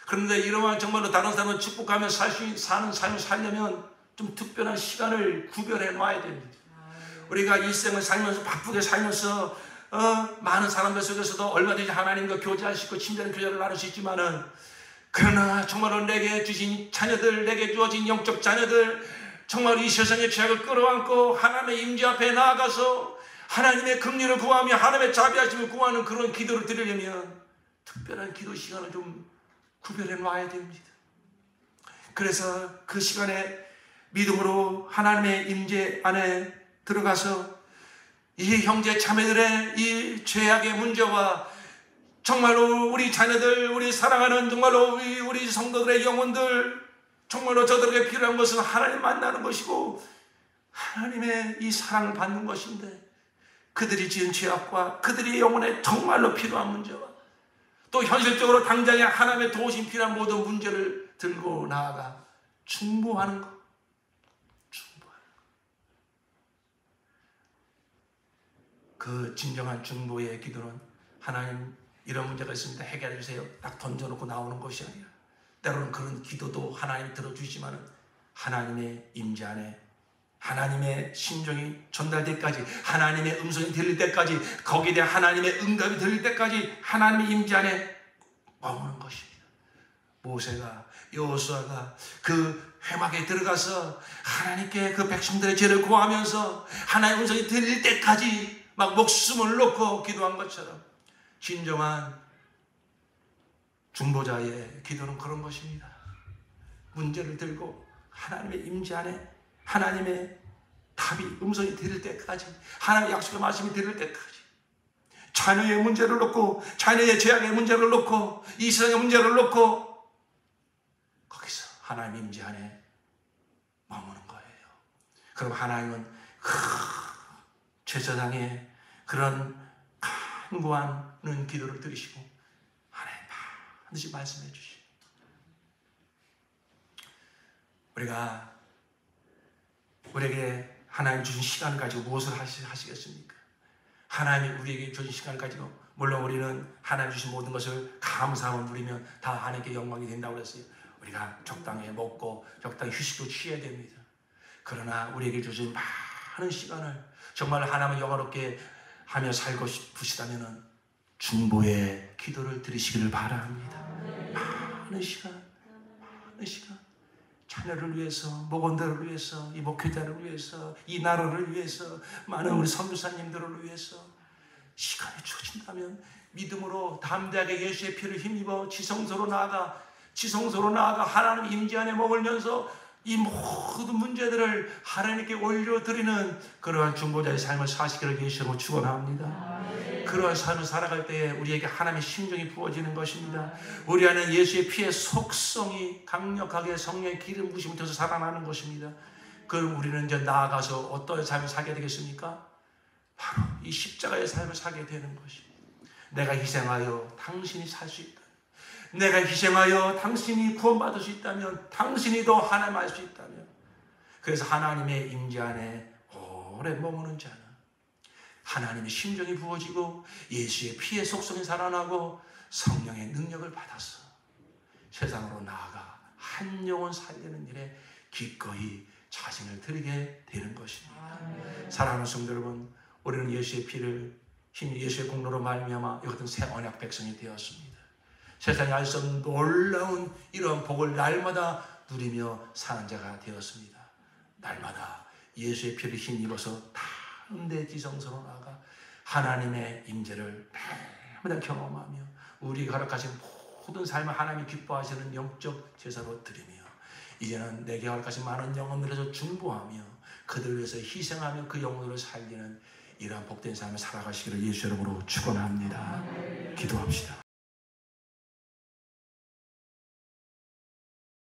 그런데 이러한 정말로 다른 사람을 축복하며 사는 삶을 살려면 좀 특별한 시간을 구별해 놔야 됩니다. 우리가 일생을 살면서 바쁘게 살면서 많은 사람들 속에서도 얼마든지 하나님과 교제할 수 있고 친절한 교제를 나눌 수 있지만은 그러나 정말로 내게 주신 자녀들 내게 주어진 영적 자녀들 정말 이 세상의 죄악을 끌어안고 하나님의 임재 앞에 나아가서 하나님의 긍휼을 구하며 하나님의 자비하심을 구하는 그런 기도를 드리려면 특별한 기도 시간을 좀 구별해 놔야 됩니다. 그래서 그 시간에 믿음으로 하나님의 임재 안에 들어가서 이 형제 자매들의 이 죄악의 문제와 정말로 우리 자녀들, 우리 사랑하는 정말로 우리 성도들의 영혼들, 정말로 저들에게 필요한 것은 하나님 만나는 것이고 하나님의 이 사랑을 받는 것인데, 그들이 지은 죄악과 그들이 영혼에 정말로 필요한 문제와 또 현실적으로 당장에 하나님의 도우심 필요한 모든 문제를 들고 나아가 중보하는 것. 그 진정한 중보의 기도는 하나님 이런 문제가 있습니다, 해결해 주세요, 딱 던져놓고 나오는 것이 아니라, 때로는 그런 기도도 하나님이 들어주시지만 하나님의 임재 안에 하나님의 심정이 전달될 때까지, 하나님의 음성이 들릴 때까지, 거기에 대한 하나님의 응답이 들릴 때까지 하나님의 임재 안에 머무는 것입니다. 모세가, 여호수아가 그 회막에 들어가서 하나님께 그 백성들의 죄를 구하면서 하나님의 음성이 들릴 때까지 막 목숨을 놓고 기도한 것처럼 진정한 중보자의 기도는 그런 것입니다. 문제를 들고 하나님의 임재 안에 하나님의 답이, 음성이 들릴 때까지, 하나님의 약속의 말씀이 들릴 때까지, 자녀의 문제를 놓고, 자녀의 죄악의 문제를 놓고, 이 세상의 문제를 놓고 거기서 하나님의 임재 안에 머무는 거예요. 그럼 하나님은 제사장의 그런 간구하는 기도를 들으시고 하나님 반드시 말씀해 주시고, 우리에게 하나님 주신 시간을 가지고 무엇을 하시겠습니까? 하나님이 우리에게 주신 시간을 가지고, 물론 우리는 하나님 주신 모든 것을 감사함을 누리면 다 하나님께 영광이 된다고 그랬어요. 우리가 적당히 먹고 적당히 휴식도 취해야 됩니다. 그러나 우리에게 주신 많은 시간을 정말 하나님을 영화롭게 하며 살고 싶으시다면 중보의 기도를 드리시기를 바랍니다. 많은 시간, 자녀를 위해서, 목원들을 위해서, 이 목회자를 위해서, 이 나라를 위해서, 많은 우리 선교사님들을 위해서 시간이 주어진다면 믿음으로 담대하게 예수의 피를 힘입어 지성소로 나아가 하나님 임재 안에 머물면서 이 모든 문제들을 하나님께 올려드리는 그러한 중보자의 삶을 사시기를 예수로 축원합니다. 그러한 삶을 살아갈 때에 우리에게 하나님의 심정이 부어지는 것입니다. 우리 안에 예수의 피의 속성이 강력하게 성령의 기름 부으심을 통해서 살아나는 것입니다. 그럼 우리는 이제 나아가서 어떤 삶을 살게 되겠습니까? 바로 이 십자가의 삶을 살게 되는 것입니다. 내가 희생하여 당신이 살 수 있다. 내가 희생하여 당신이 구원받을 수 있다면, 당신이 더 하나님 알 수 있다면, 그래서 하나님의 임재 안에 오래 머무는 자는 하나님의 심정이 부어지고 예수의 피의 속성이 살아나고 성령의 능력을 받아서 세상으로 나아가 한 영혼 살리는 일에 기꺼이 자신을 드리게 되는 것입니다. 사랑하는 성도 여러분, 우리는 예수의 피를 힘, 예수의 공로로 말미암아 이 같은 새 언약 백성이 되었습니다. 세상에 알 수 없는 놀라운 이러한 복을 날마다 누리며 사는 자가 되었습니다. 날마다 예수의 피를 힘입어서 담대 지성소로 나아가 하나님의 임재를 날마다 경험하며 우리가 허락하신 모든 삶을 하나님이 기뻐하시는 영적 제사로 드리며, 이제는 내게 허락하신 많은 영혼들에서 중보하며 그들을 위해서 희생하며 그 영혼들을 살리는 이러한 복된 삶을 살아가시기를 예수 이름으로 축원합니다. 기도합시다.